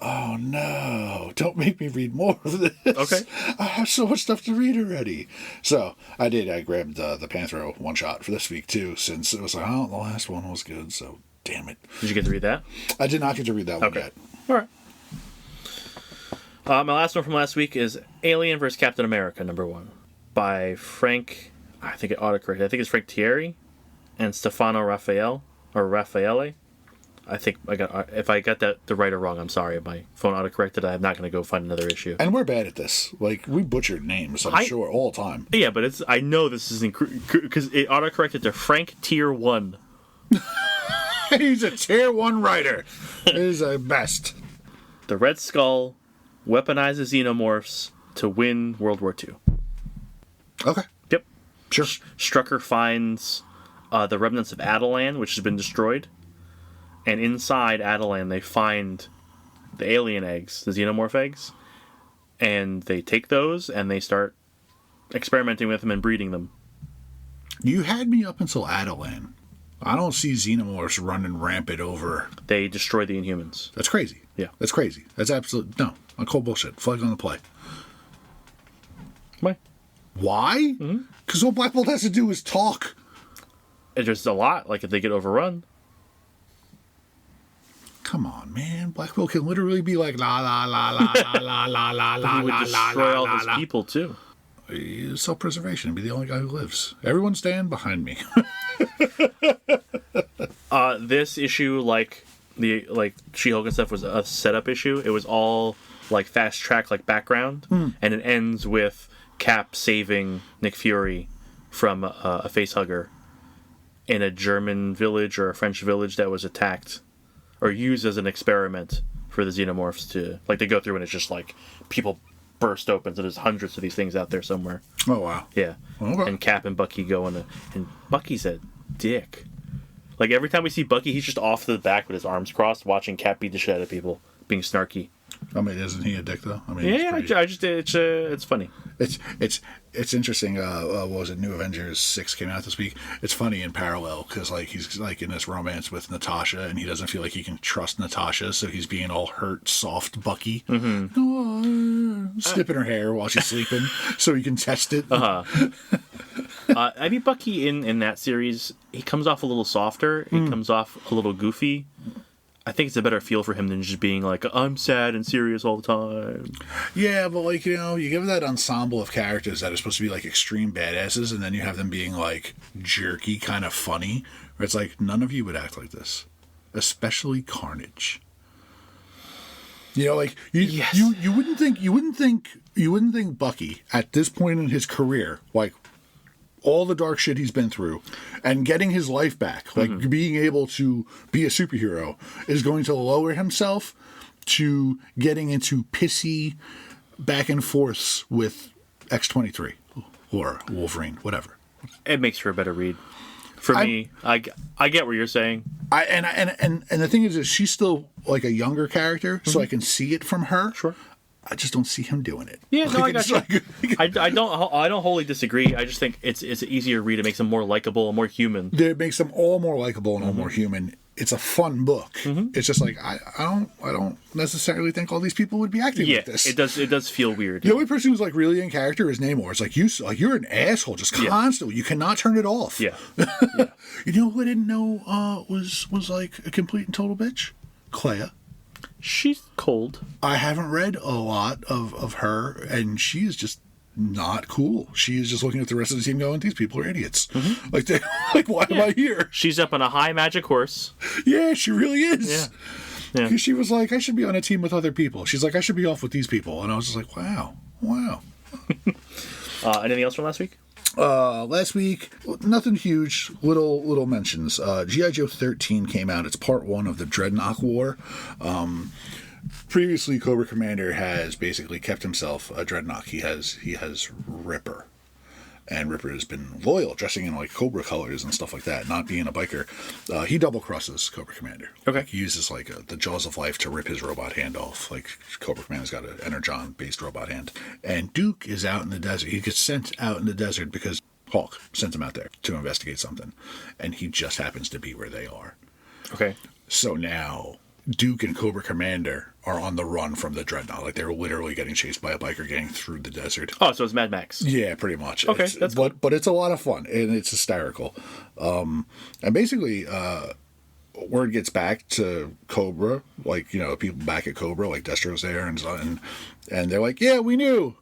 oh no, don't make me read more of this. Okay. I have so much stuff to read already. So I did. I grabbed the Panthro one shot for this week too, since it was like, oh, the last one was good. So damn it. Did you get to read that? I did not get to read that one yet. All right. My last one from last week is Alien vs. Captain America #1 by Frank. I think it autocorrected. I think it's Frank Thierry and Stefano Raffaele. I think if I got that the right or wrong, I'm sorry. My phone autocorrected. I'm not going to go find another issue. And we're bad at this. Like we butchered names, I'm sure, all the time. Yeah, but I know this is because it autocorrected to Frank Tier 1. He's a tier 1 writer. He's the best. The Red Skull weaponizes xenomorphs to win World War II. Okay. Yep. Sure. Strucker finds the remnants of Adelan, which has been destroyed. And inside Adelan, they find the alien eggs, the xenomorph eggs. And they take those and they start experimenting with them and breeding them. You had me up until Adelan. I don't see xenomorphs running rampant over. They destroy the Inhumans. That's crazy. Yeah. That's crazy. That's absolute... No. I call bullshit. Flag on the play. Why? Why? Because all Black Bolt has to do is talk. It's just a lot, like if they get overrun. Come on, man. Black Bolt can literally be like, la, la, la, la, la, la, la, la, He would destroy all his people, too. Self-preservation. Be the only guy who lives. Everyone stand behind me. This issue, like She-Hulk and stuff, was a setup issue. It was all like fast track, like background, and it ends with Cap saving Nick Fury from a facehugger in a German village or a French village that was attacked or used as an experiment for the xenomorphs to like they go through, and it's just like people burst open, so there's hundreds of these things out there somewhere. Oh wow. Yeah. Okay. And Cap and Bucky go and Bucky's a dick. Like every time we see Bucky, he's just off to the back with his arms crossed, watching Cap beat the shit out of people, being snarky. I mean, isn't he a dick though? I mean, Yeah, I just it's funny. It's interesting. What was it? New Avengers 6 came out this week. It's funny in parallel because like he's like in this romance with Natasha, and he doesn't feel like he can trust Natasha, so he's being all hurt, soft Bucky, snipping her hair while she's sleeping, so he can test it. I mean, Bucky in that series, he comes off a little softer. He comes off a little goofy. I think it's a better feel for him than just being like, I'm sad and serious all the time. Yeah, but like, you know, you give that ensemble of characters that are supposed to be like extreme badasses, and then you have them being like jerky, kind of funny, where it's like, none of you would act like this. Especially Carnage. You know, like you wouldn't think Bucky at this point in his career, like all the dark shit he's been through and getting his life back, like being able to be a superhero, is going to lower himself to getting into pissy back and forths with X-23 or Wolverine, whatever. It makes for a better read. For me, I get what you're saying. And the thing is that she's still like a younger character, so I can see it from her. Sure. I just don't see him doing it. Yeah, no, I got you. I don't wholly disagree. I just think it's an easier read. It makes him more likable and more human. It makes them all more likable and all more human. It's a fun book. It's just like I don't necessarily think all these people would be acting like this. It does feel weird. The only person who's like really in character is Namor. It's like you're an asshole just constantly. You cannot turn it off. Yeah. You know who I didn't know was like a complete and total bitch? Clea. She's cold. I haven't read a lot of her, and she is just not cool. She is just looking at the rest of the team going, these people are idiots. Like, why am I here? She's up on a high magic horse. Yeah, she really is. Yeah. Because she was like, I should be on a team with other people. She's like, I should be off with these people. And I was just like, wow. Anything else from last week? Last week, nothing huge. Little mentions. G.I. Joe 13 came out. It's part 1 of the Dreadnought War. previously Cobra Commander has basically kept himself a dreadnought. He has Ripper. And Ripper has been loyal, dressing in like Cobra colors and stuff like that, not being a biker. He double crosses Cobra Commander. Okay. He uses like the Jaws of Life to rip his robot hand off. Like Cobra Commander's got an Energon-based robot hand. And Duke is out in the desert. He gets sent out in the desert because Hawk sent him out there to investigate something. And he just happens to be where they are. Okay. So now Duke and Cobra Commander are on the run from the dreadnought. Like they're literally getting chased by a biker gang through the desert. Oh, so it's Mad Max. Yeah, pretty much. Okay, that's cool. But it's a lot of fun and it's hysterical. And basically, word gets back to Cobra, like, you know, people back at Cobra, like Destro's there and they're like, yeah, we knew.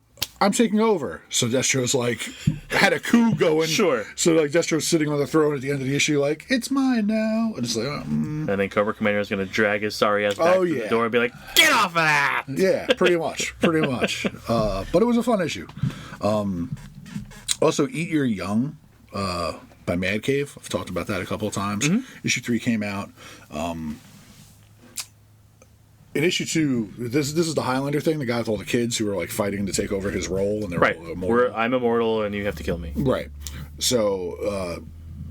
I'm taking over. So Destro's like, had a coup going. Sure. So like Destro's sitting on the throne at the end of the issue, like, it's mine now. And it's like, And then Cobra Commander is going to drag his sorry ass back to the door and be like, get off of that! Yeah, pretty much. But it was a fun issue. Also, Eat Your Young by Mad Cave. I've talked about that a couple of times. Mm-hmm. Issue 3 came out. In issue 2, this is the Highlander thing, the guy with all the kids who were like fighting to take over his role, and they're right. all immortal. I'm immortal, and you have to kill me. Right. So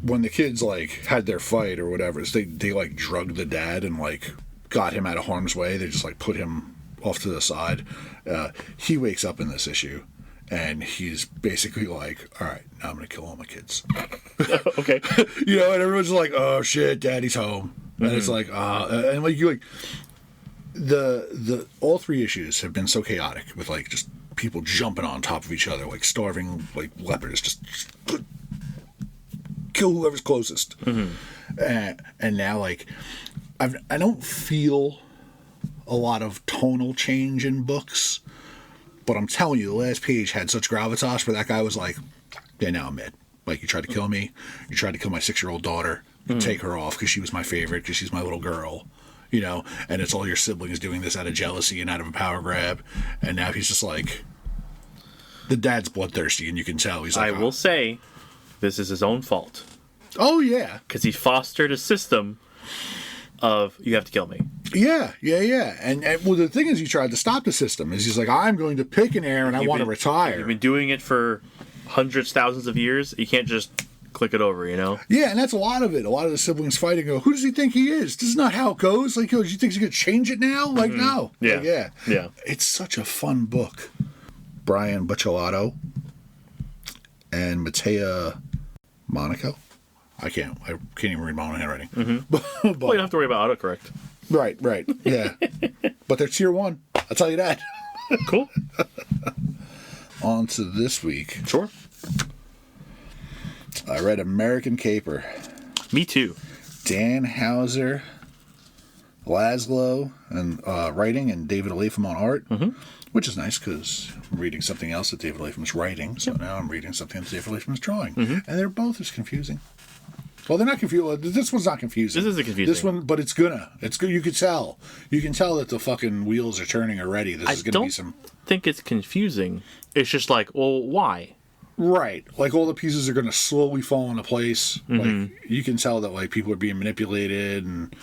when the kids like had their fight or whatever, they like drugged the dad and like got him out of harm's way. They just like put him off to the side. He wakes up in this issue, and he's basically like, "All right, now I'm gonna kill all my kids." Okay. You know, and everyone's like, "Oh shit, Daddy's home," and it's like, and like you like. The all 3 issues have been so chaotic with like just people jumping on top of each other like starving like leopards, just kill whoever's closest. Mm-hmm. And now like I don't feel a lot of tonal change in books, but I'm telling you, the last page had such gravitas where that guy was like, yeah, now I'm mad. Like, you tried to kill me, you tried to kill my 6-year-old daughter, take her off because she was my favorite, because she's my little girl. You know, and it's all your siblings doing this out of jealousy and out of a power grab. And now he's just like, the dad's bloodthirsty, and you can tell. He's like, I will say, this is his own fault. Oh, yeah. Because he fostered a system of, you have to kill me. Yeah. And well, the thing is, he tried to stop the system. Is he's like, I'm going to pick an heir, and I want to retire. You've been doing it for hundreds, thousands of years. You can't just click it over, you know? Yeah, and that's a lot of it. A lot of the siblings fighting go, who does he think he is? This is not how it goes. Like, yo, do you think he's going to change it now? Like, no. Yeah. Like, yeah. It's such a fun book. Brian Buccellato and Matea Monaco. I can't even read my own handwriting. Mm-hmm. But, well, you don't have to worry about autocorrect. Right. Yeah. But they're tier 1. I'll tell you that. Cool. On to this week. Sure. I read American Caper. Me too. Dan Hauser, Laszlo, and writing, and David Latham on art, which is nice because I'm reading something else that David Latham's writing, so now I'm reading something that David Latham's drawing, and they're both as confusing. Well, they're not confused. This one's not confusing. This isn't confusing. This one, but it's good. You could tell. You can tell that the fucking wheels are turning already. This is going to be some. I don't think it's confusing. It's just like, well, why? Right. Like, all the pieces are going to slowly fall into place. Like, you can tell that, like, people are being manipulated, and,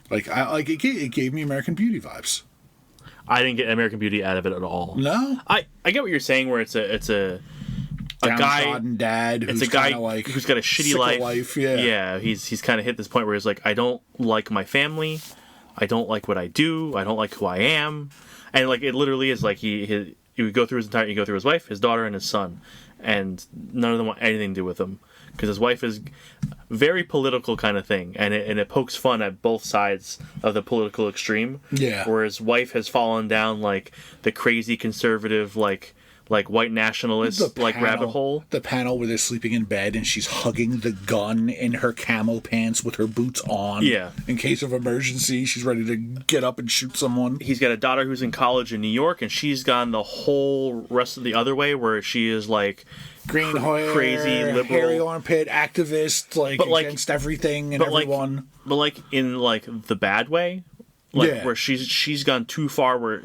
like, it gave me American Beauty vibes. I didn't get American Beauty out of it at all. No? I get what you're saying, where it's a guy, dad who's it's a guy like who's got a shitty life. Yeah. He's kind of hit this point where he's like, I don't like my family, I don't like what I do, I don't like who I am, and like it literally is like he would go through his wife, his daughter, and his son, and none of them want anything to do with him because his wife is very political kind of thing, and it pokes fun at both sides of the political extreme. Yeah, where his wife has fallen down like the crazy conservative like white nationalist rabbit hole. The panel where they're sleeping in bed and she's hugging the gun in her camo pants with her boots on. Yeah. In case of emergency, she's ready to get up and shoot someone. He's got a daughter who's in college in New York, and she's gone the whole rest of the other way, where she is like green hair, crazy liberal, hairy armpit activist, against everything and everyone. But like in like the bad way, where she's gone too far, where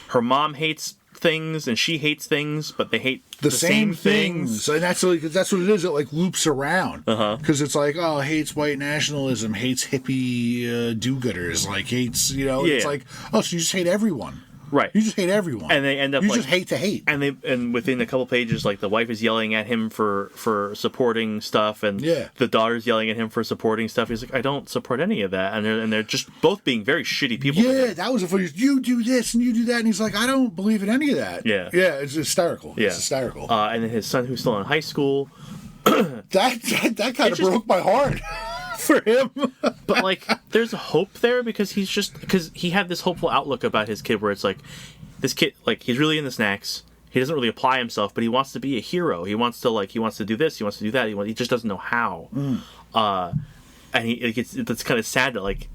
her mom hates things and she hates things, but they hate the same things. And that's what it is. It like loops around. Because it's like, oh, hates white nationalism, hates hippie do-gooders, like hates, it's like, oh, so you just hate everyone. Right. You just hate everyone. And they end up just hate to hate. And within a couple pages, like the wife is yelling at him for supporting stuff, and the daughter's yelling at him for supporting stuff. He's like, I don't support any of that. And they're just both being very shitty people. Yeah, that was the funny. You do this and you do that, and he's like, I don't believe in any of that. Yeah. Yeah, it's hysterical. Yeah. It's hysterical. And then his son, who's still in high school. that kind of broke my heart. For him. But like there's hope there because he had this hopeful outlook about his kid where it's like this kid, like, he's really into snacks, he doesn't really apply himself, but he wants to be a hero, he wants to do this, he wants to do that, he just doesn't know how. And it's kind of sad that like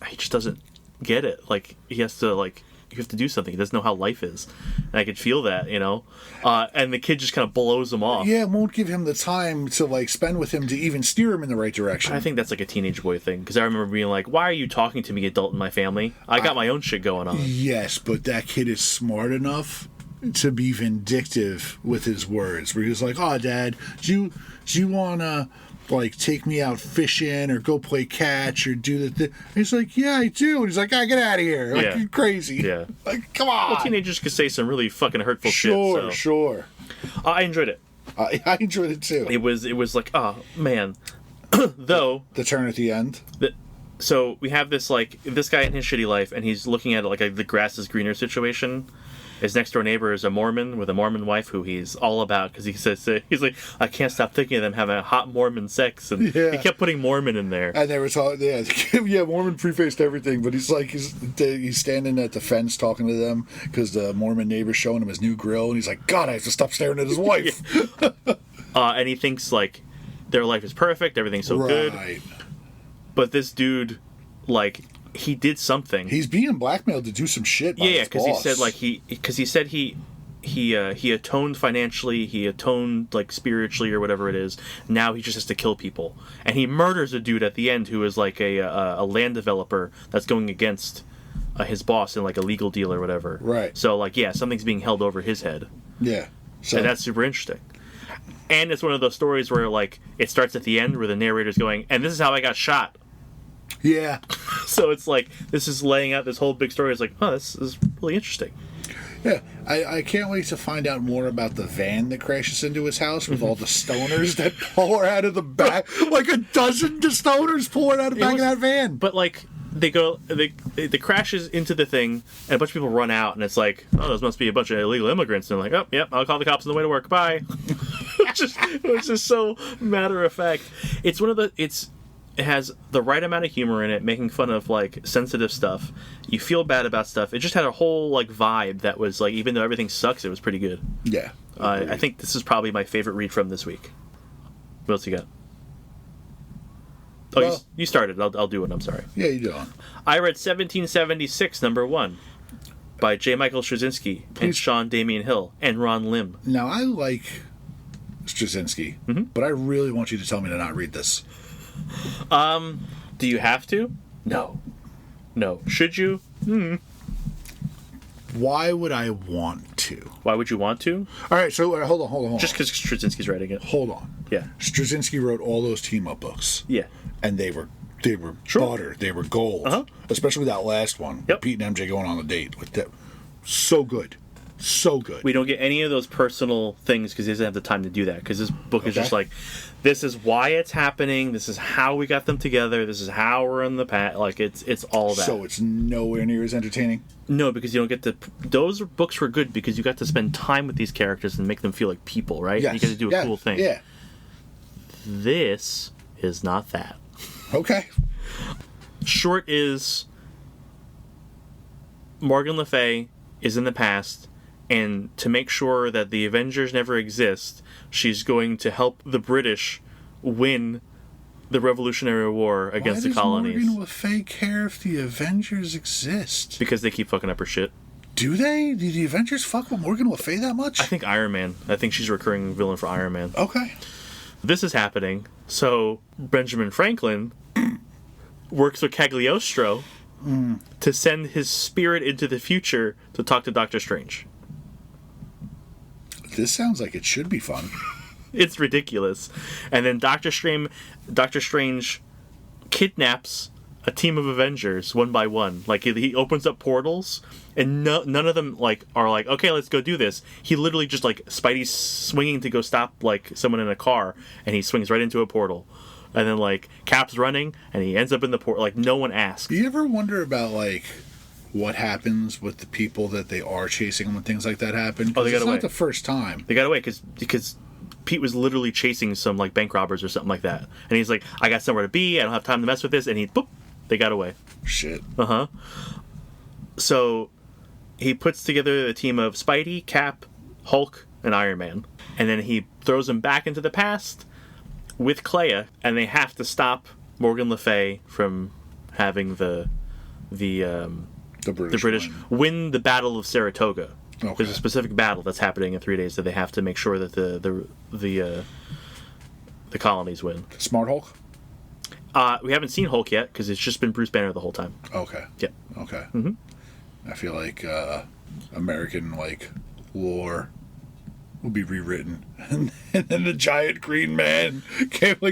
he just doesn't get it, like he has to, like, you have to do something. He doesn't know how life is. And I could feel that, and the kid just kind of blows him off. Yeah, won't give him the time to, like, spend with him to even steer him in the right direction. I think that's like a teenage boy thing. Because I remember being like, why are you talking to me, adult in my family? I got my own shit going on. Yes, but that kid is smart enough to be vindictive with his words. Where he was like, oh, Dad, do you want to, like, take me out fishing or go play catch or do the thing? He's like, yeah, I do. And he's like, get out of here. Like, you're crazy. Yeah. Like, come on. Well, teenagers could say some really fucking hurtful shit. Sure. I enjoyed it. I enjoyed it too. It was like, oh, man. Though. The turn at the end. So we have this, like, this guy in his shitty life, and he's looking at it like the grass is greener situation. His next door neighbor is a Mormon with a Mormon wife who he's all about because he says he's like, I can't stop thinking of them having a hot Mormon sex, and he kept putting Mormon in there. And they were talking, Mormon prefaced everything, but he's like he's standing at the fence talking to them because the Mormon neighbor's showing him his new grill, and he's like, God, I have to stop staring at his wife. And he thinks like their life is perfect, everything's so good, but this dude, like, he did something. He's being blackmailed to do some shit by his boss. He said he atoned financially, he atoned, like, spiritually or whatever it is. Now he just has to kill people, and he murders a dude at the end who is like a land developer that's going against his boss in like a legal deal or whatever. Right. So like, something's being held over his head. Yeah. So and that's super interesting. And it's one of those stories where, like, it starts at the end where the narrator's going, and this is how I got shot. Yeah. So it's like, this is laying out this whole big story. It's like, oh, this is really interesting. Yeah. I can't wait to find out more about the van that crashes into his house with all the stoners that pour out of the back. Like a dozen stoners pouring out of the back of that van. But, like, they crashes into the thing, and a bunch of people run out, and it's like, oh, those must be a bunch of illegal immigrants. And they're like, oh, yep, I'll call the cops on the way to work. Bye. It's just so matter of fact. It has the right amount of humor in it, making fun of, like, sensitive stuff. You feel bad about stuff. It just had a whole, like, vibe that was, like, even though everything sucks, it was pretty good. Yeah. I think this is probably my favorite read from this week. What else you got? Oh, well, you started. I'll do it. I'm sorry. Yeah, you do it. I read 1776, #1, by J. Michael Straczynski and Sean Damian Hill and Ron Lim. Now, I like Straczynski, but I really want you to tell me to not read this. Do you have to? No. Should you? Why would I want to? Why would you want to? All right, so hold on. Just because Straczynski's writing it. Hold on. Yeah. Straczynski wrote all those team-up books. Yeah. And they were butter. They were gold. Uh-huh. Especially with that last one. Yep. Pete and MJ going on a date. With that. So good. So good. We don't get any of those personal things because he doesn't have the time to do that. Because this book is just like, this is why it's happening. This is how we got them together. This is how we're in the path. Like, it's all that. So it's nowhere near as entertaining? No, because you don't get to... Those books were good because you got to spend time with these characters and make them feel like people, right? Yes. You get to do a cool thing. Yeah. This is not that. Okay. Short is... Morgan Le Fay is in the past, and to make sure that the Avengers never exist, she's going to help the British win the Revolutionary War against the colonies. Why does Morgan Le Fay care if the Avengers exist? Because they keep fucking up her shit. Do they? Do the Avengers fuck with Morgan Le Fay that much? I think Iron Man. I think she's a recurring villain for Iron Man. Okay. This is happening, so Benjamin Franklin works with Cagliostro to send his spirit into the future to talk to Doctor Strange. This sounds like it should be fun. It's ridiculous. And then Doctor Strange kidnaps a team of Avengers one by one. Like, he opens up portals, and none of them like are like, okay, let's go do this. He literally just, like, Spidey's swinging to go stop, like, someone in a car, and he swings right into a portal. And then, like, Cap's running, and he ends up in the portal. Like, no one asked. Do you ever wonder about, like, what happens with the people that they are chasing when things like that happen? Oh, they got it's away. not the first time. They got away because Pete was literally chasing some, like, bank robbers or something like that. And he's like, I got somewhere to be. I don't have time to mess with this. And boop, they got away. Shit. Uh-huh. So he puts together a team of Spidey, Cap, Hulk, and Iron Man. And then he throws them back into the past with Clea, and they have to stop Morgan Le Fay from having the British win the Battle of Saratoga. Okay. There's a specific battle that's happening in 3 days that they have to make sure that the colonies win. Smart Hulk? We haven't seen Hulk yet because it's just been Bruce Banner the whole time. Okay. Yep. Okay. Mm-hmm. I feel like American lore will be rewritten, and then the giant green man came we're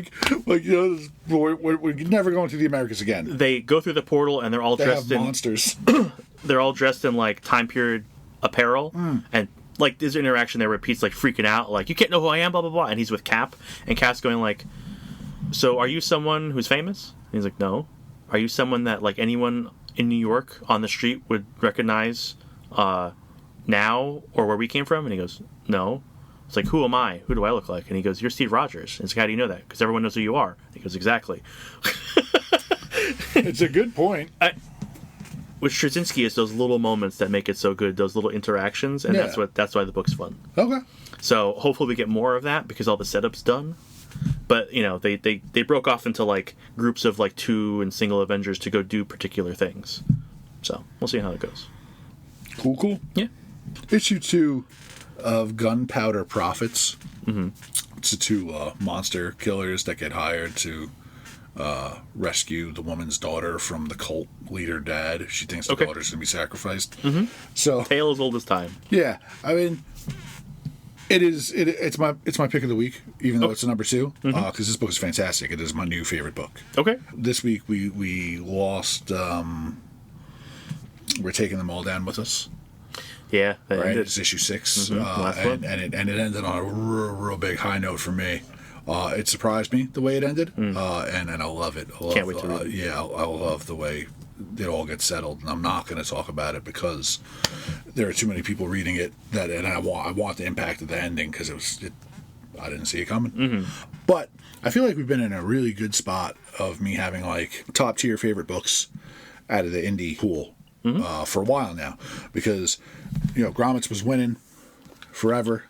never going to the Americas again. They go through the portal and they're all dressed in monsters. They're all dressed in like time period apparel, and like there's an interaction there where Pete's like freaking out, like, you can't know who I am, blah blah blah, and he's with Cap, and Cap's going like, so are you someone who's famous? And he's like, no. Are you someone that like anyone in New York on the street would recognize now or where we came from? And he goes, no. It's like, who am I? Who do I look like? And he goes, you're Steve Rogers. And it's like, how do you know that? Because everyone knows who you are. And he goes, exactly. It's a good point. With Straczynski, it's those little moments that make it so good, those little interactions, and that's why the book's fun. Okay. So hopefully we get more of that because all the setup's done. But, you know, they broke off into, like, groups of, like, 2 and single Avengers to go do particular things. So we'll see how it goes. Cool. Yeah. Issue 2 of Gunpowder Prophets. Mm-hmm. It's the 2 monster killers that get hired to rescue the woman's daughter from the cult leader dad. She thinks the daughter's going to be sacrificed. Mm-hmm. So tale as old as time. Yeah, I mean, it's my pick of the week, even though it's number 2, because this book is fantastic. It is my new favorite book. Okay. This week we lost. We're taking them all down with us. Yeah, right. It's issue 6, and it ended on a real big high note for me. It surprised me the way it ended, and I love it. Can't wait to read it. Yeah, I love the way it all gets settled, and I'm not going to talk about it because there are too many people reading it and I want the impact of the ending because I didn't see it coming. Mm-hmm. But I feel like we've been in a really good spot of me having like top tier favorite books out of the indie pool for a while now, because Gromitz was winning forever.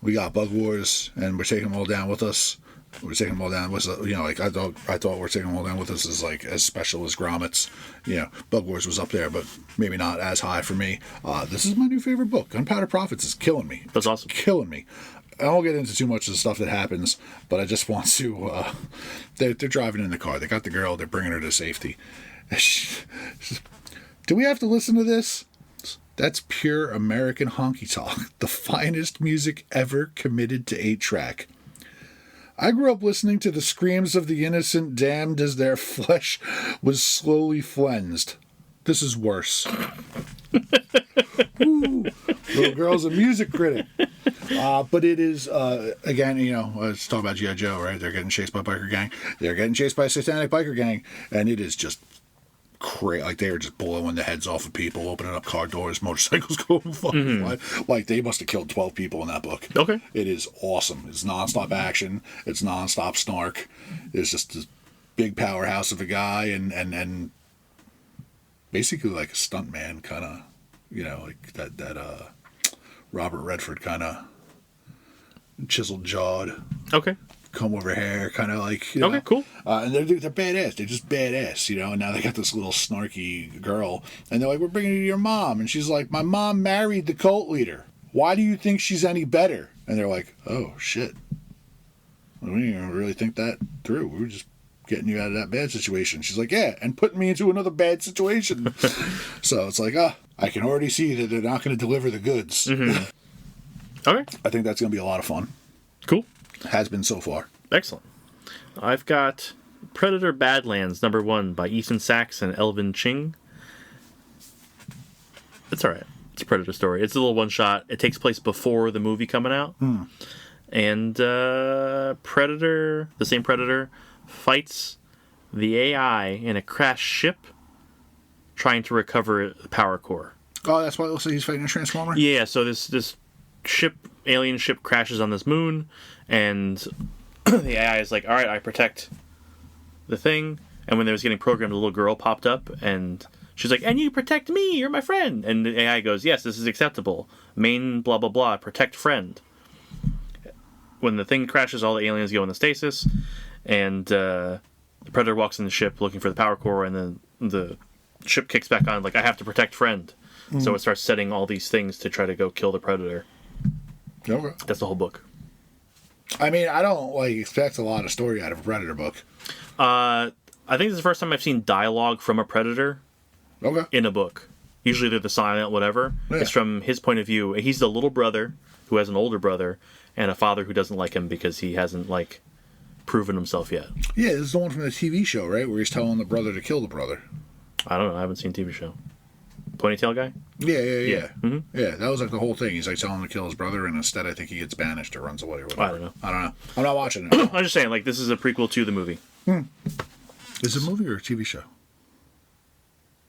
We got Bug Wars, and we're taking them all down with us. We're taking them all down with us. I thought we're taking them all down with us as special as Gromitz. Bug Wars was up there, but maybe not as high for me. This is my new favorite book. Gunpowder Prophets is killing me. That's awesome. It's killing me. I won't get into too much of the stuff that happens, but I just want to. They're driving in the car. They got the girl. They're bringing her to safety. Do we have to listen to this? That's pure American honky tonk. The finest music ever committed to 8-track. I grew up listening to the screams of the innocent damned as their flesh was slowly flensed. This is worse. Ooh, little girl's a music critic. But it is, again, let's talk about G.I. Joe, right? They're getting chased by a biker gang. They're getting chased by a satanic biker gang. And it is just crazy. Like, they're just blowing the heads off of people, opening up car doors, motorcycles going fucking fly. Like, they must have killed 12 people in that book. Okay. It is awesome. It's nonstop action. It's nonstop snark. It's just this big powerhouse of a guy and basically like a stuntman kind of, like that Robert Redford kind of chiseled jawed. Okay. Comb over hair, kind of like, okay, cool. And they're badass. They're just badass, and now they got this little snarky girl, and they're like, we're bringing you to your mom. And she's like, my mom married the cult leader. Why do you think she's any better? And they're like, oh, shit. We didn't even really think that through. We were just getting you out of that bad situation. She's like, yeah, and putting me into another bad situation. So it's like, I can already see that they're not going to deliver the goods. Okay. I think that's going to be a lot of fun. Cool. Has been so far. Excellent. I've got Predator Badlands #1 by Ethan Sachs and Elvin Ching. It's all right. It's a Predator story. It's a little one-shot. It takes place before the movie coming out. And Predator, the same Predator, fights the AI in a crashed ship trying to recover the power core. Oh, that's why it looks like he's fighting a Transformer? Yeah, so this ship, alien ship, crashes on this moon, and the AI is like, all right, I protect the thing. And when they was getting programmed, a little girl popped up, and she's like, and you protect me, you're my friend. And the AI goes, yes, this is acceptable. Main blah, blah, blah, protect friend. When the thing crashes, all the aliens go into stasis, and the Predator walks in the ship looking for the power core, and then the ship kicks back on, like, I have to protect friend. So it starts setting all these things to try to go kill the Predator. Okay. That's the whole book. I mean, I don't expect a lot of story out of a Predator book. I think this is the first time I've seen dialogue from a Predator in a book. Usually they're the silent whatever. Yeah. It's from his point of view. He's the little brother who has an older brother and a father who doesn't like him because he hasn't, proven himself yet. Yeah, this is the one from the TV show, right? Where he's telling the brother to kill the brother. I don't know. I haven't seen TV show. Ponytail guy? Yeah. Mm-hmm. Yeah, that was the whole thing. He's telling him to kill his brother, and instead I think he gets banished or runs away or whatever. I don't know. I'm not watching it. I'm just saying, this is a prequel to the movie. Is it a movie or a TV show?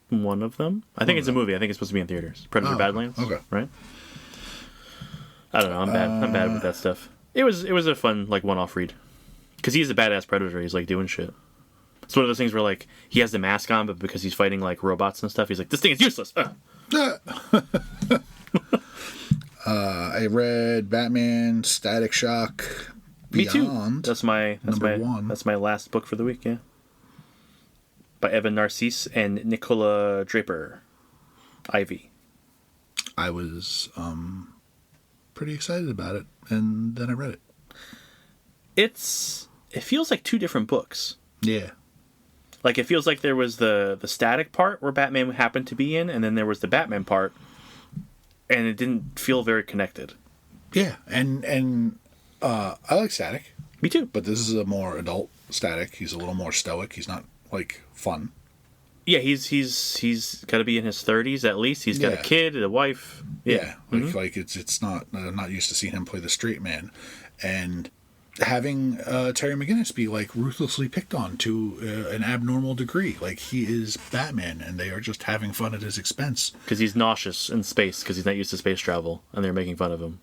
One of them? I think it's a movie. I think it's supposed to be in theaters. Predator Badlands. Okay. Right? I don't know. I'm bad with that stuff. It was a fun, one-off read. Because he's a badass Predator. He's, doing shit. It's one of those things where, he has the mask on, but because he's fighting, robots and stuff, he's like, this thing is useless! I read Batman, Static Shock, Beyond. Me too. That's my one. That's my last book for the week, yeah. By Evan Narcisse and Nicola Draper. Ivy. I was pretty excited about it, and then I read it. It feels like two different books. Yeah. It feels like there was the static part where Batman happened to be in, and then there was the Batman part, and it didn't feel very connected. Yeah, and I like Static. Me too. But this is a more adult Static. He's a little more stoic. He's not, fun. Yeah, he's got to be in his 30s at least. He's got a kid and a wife. Yeah, it's not. I'm not used to seeing him play the straight man, and having Terry McGinnis be ruthlessly picked on to an abnormal degree. He is Batman, and they are just having fun at his expense because he's nauseous in space because he's not used to space travel, and they're making fun of him.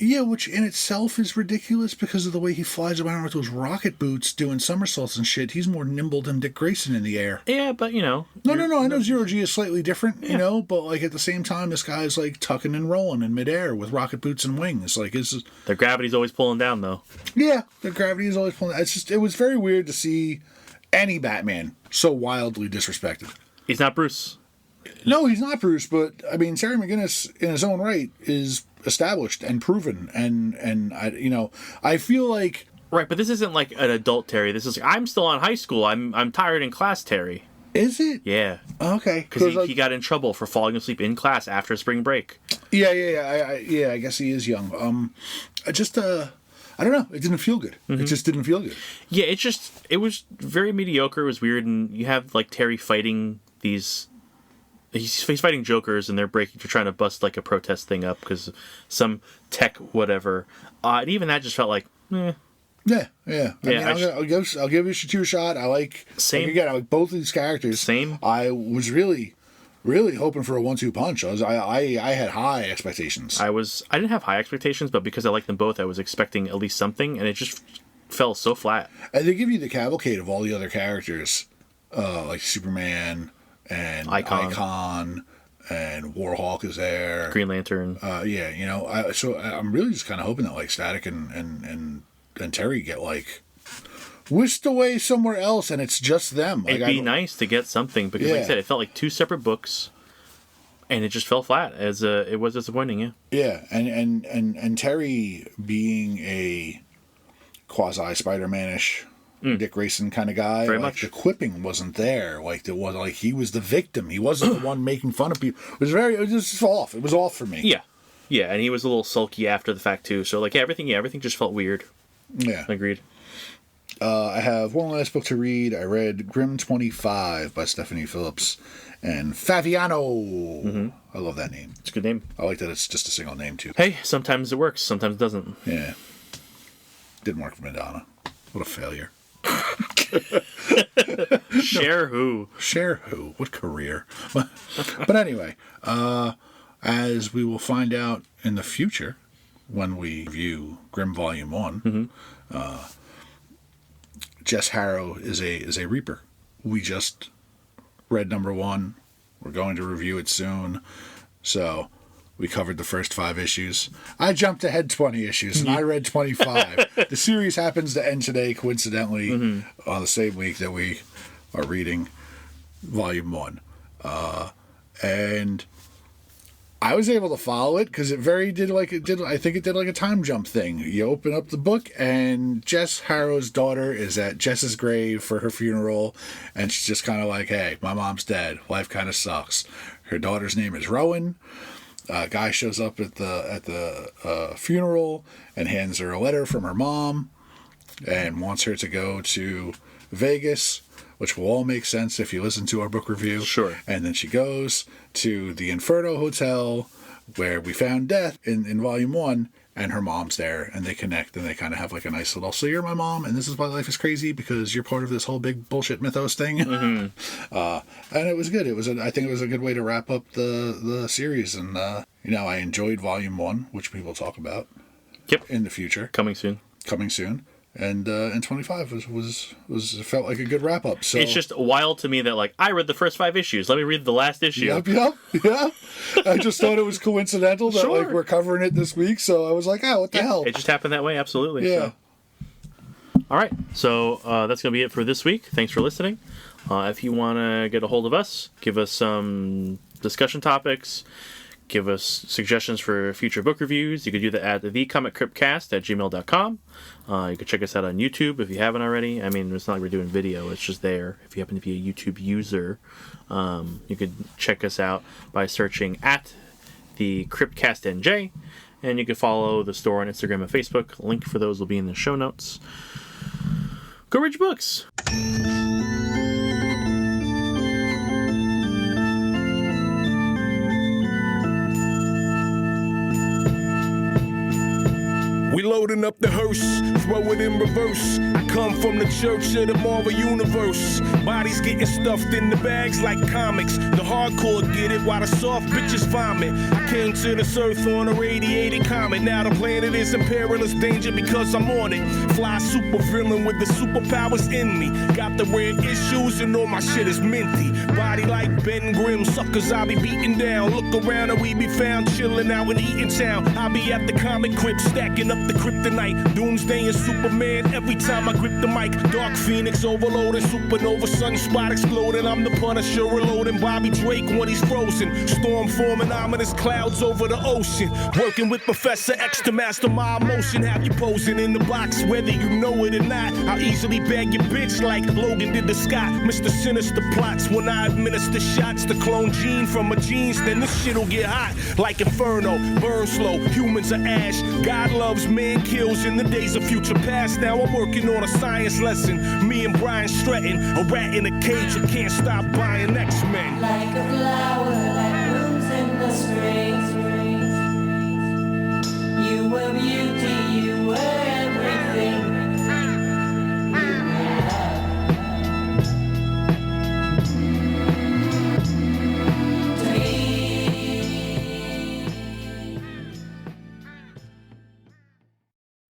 Yeah, which in itself is ridiculous because of the way he flies around with those rocket boots doing somersaults and shit. He's more nimble than Dick Grayson in the air. Yeah, but No. I know Zero G is slightly different, but at the same time, this guy's tucking and rolling in midair with rocket boots and wings. Their gravity's always pulling down, though. Yeah, the gravity is always pulling down. It was very weird to see any Batman so wildly disrespected. He's not Bruce. No, he's not Bruce, but Terry McGinnis in his own right is established and proven, and I feel like right, but this isn't an adult Terry. This is I'm still in high school. I'm tired in class, Terry. Is it? Yeah. Okay. Because he got in trouble for falling asleep in class after spring break. Yeah. I guess he is young. I don't know. It didn't feel good. Mm-hmm. It just didn't feel good. Yeah, it was very mediocre. It was weird, and you have Terry fighting these. He's fighting Jokers, and they're trying to bust a protest thing up because some tech whatever. And even that just felt eh. Yeah. I'll give you a shot. I like same again. I like both of these characters. Same. I was really hoping for a 1-2 punch. I had high expectations. I didn't have high expectations, but because I liked them both, I was expecting at least something, and it just fell so flat. And they give you the cavalcade of all the other characters, like Superman. And Icon and Warhawk is there. Green Lantern. So I'm really just kind of hoping that Static and Terry get whisked away somewhere else, and it's just them. It'd be nice to get something because, like I said, it felt like two separate books, and it just fell flat. It was disappointing. Yeah. Yeah, and Terry being a quasi Spider-Man-ish. Dick Grayson kind of guy. Very much. The quipping wasn't there. He was the victim. He wasn't the one making fun of people. It was just off. It was off for me. Yeah. Yeah, and he was a little sulky after the fact too. So like, everything just felt weird. Yeah. Agreed. I have one last book to read. I read Grim 25 by Stephanie Phillips and Faviano. Mm-hmm. I love that name. It's a good name. I like that it's just a single name, too. Hey, sometimes it works, sometimes it doesn't. Yeah. Didn't work for Madonna. What a failure. Share who? Share who? What career? But anyway, as we will find out in the future when we review Grim Volume 1, Jess Harrow is a Reaper. We just read number 1. We're going to review it soon. So we covered the first 5 issues. I jumped ahead 20 issues, and I read 25. The series happens to end today, coincidentally, on the same week that we are reading Volume 1. And I was able to follow it because it did like a time jump thing. You open up the book and Jess Harrow's daughter is at Jess's grave for her funeral, and she's just kind of like, "Hey, my mom's dead. Life kind of sucks." Her daughter's name is Rowan. A guy shows up at the funeral and hands her a letter from her mom and wants her to go to Vegas, which will all make sense if you listen to our book review. Sure. And then she goes to the Inferno Hotel where we found death in Volume 1, and her mom's there, and they connect, and they kind of have like a nice little, "So you're my mom, and this is why life is crazy, because you're part of this whole big bullshit mythos thing." And it was good. I think it was a good way to wrap up the series, and I enjoyed Volume 1, which we will talk about in the future. Coming soon. And 25 felt like a good wrap up. So it's just wild to me that like I read the first 5 issues. Let me read the last issue. Yep. I just thought it was coincidental that Sure. like we're covering it this week. So I was like, what the hell? It just happened that way. Absolutely. Yeah. So. All right. So that's gonna be it for this week. Thanks for listening. If you want to get a hold of us, give us some discussion topics. Give us suggestions for future book reviews. You could do that at thecomiccryptcast@gmail.com. You can check us out on YouTube if you haven't already. I mean, it's not like we're doing video. It's just there. If you happen to be a YouTube user, you could check us out by searching at the Cryptcast NJ. And you can follow the store on Instagram and Facebook. Link for those will be in the show notes. Go read your books. We loading up the hearse, throw it in reverse. I come from the church of the Marvel Universe. Bodies getting stuffed in the bags like comics. The hardcore get it while the soft bitches vomit. I came to this earth on a radiated comet. Now the planet is in perilous danger because I'm on it. Fly super villain with the superpowers in me. Got the rare issues and all my shit is minty. Body like Ben Grimm, suckers I be beating down. Look around and we be found chilling out in Eatontown. I be at the comic crypt stacking up the kryptonite. Doomsday and Superman every time I grip the mic. Dark Phoenix overloading, supernova sunspot exploding. I'm the Punisher reloading Bobby Drake when he's frozen. Storm forming ominous clouds over the ocean. Working with Professor X to master my emotion. Have you posing in the box whether you know it or not. I'll easily bag your bitch like Logan did to Scott. Mr. Sinister plots when I administer shots to clone Gene from a jeans. Then this shit'll get hot like Inferno. Burn slow, humans are ash. God loves man kills in the days of future past. Now I'm working on a science lesson. Me and Brian Stratton, a rat in a cage who can't stop buying X-Men. Like a flower that blooms in the spring. You were beauty, you were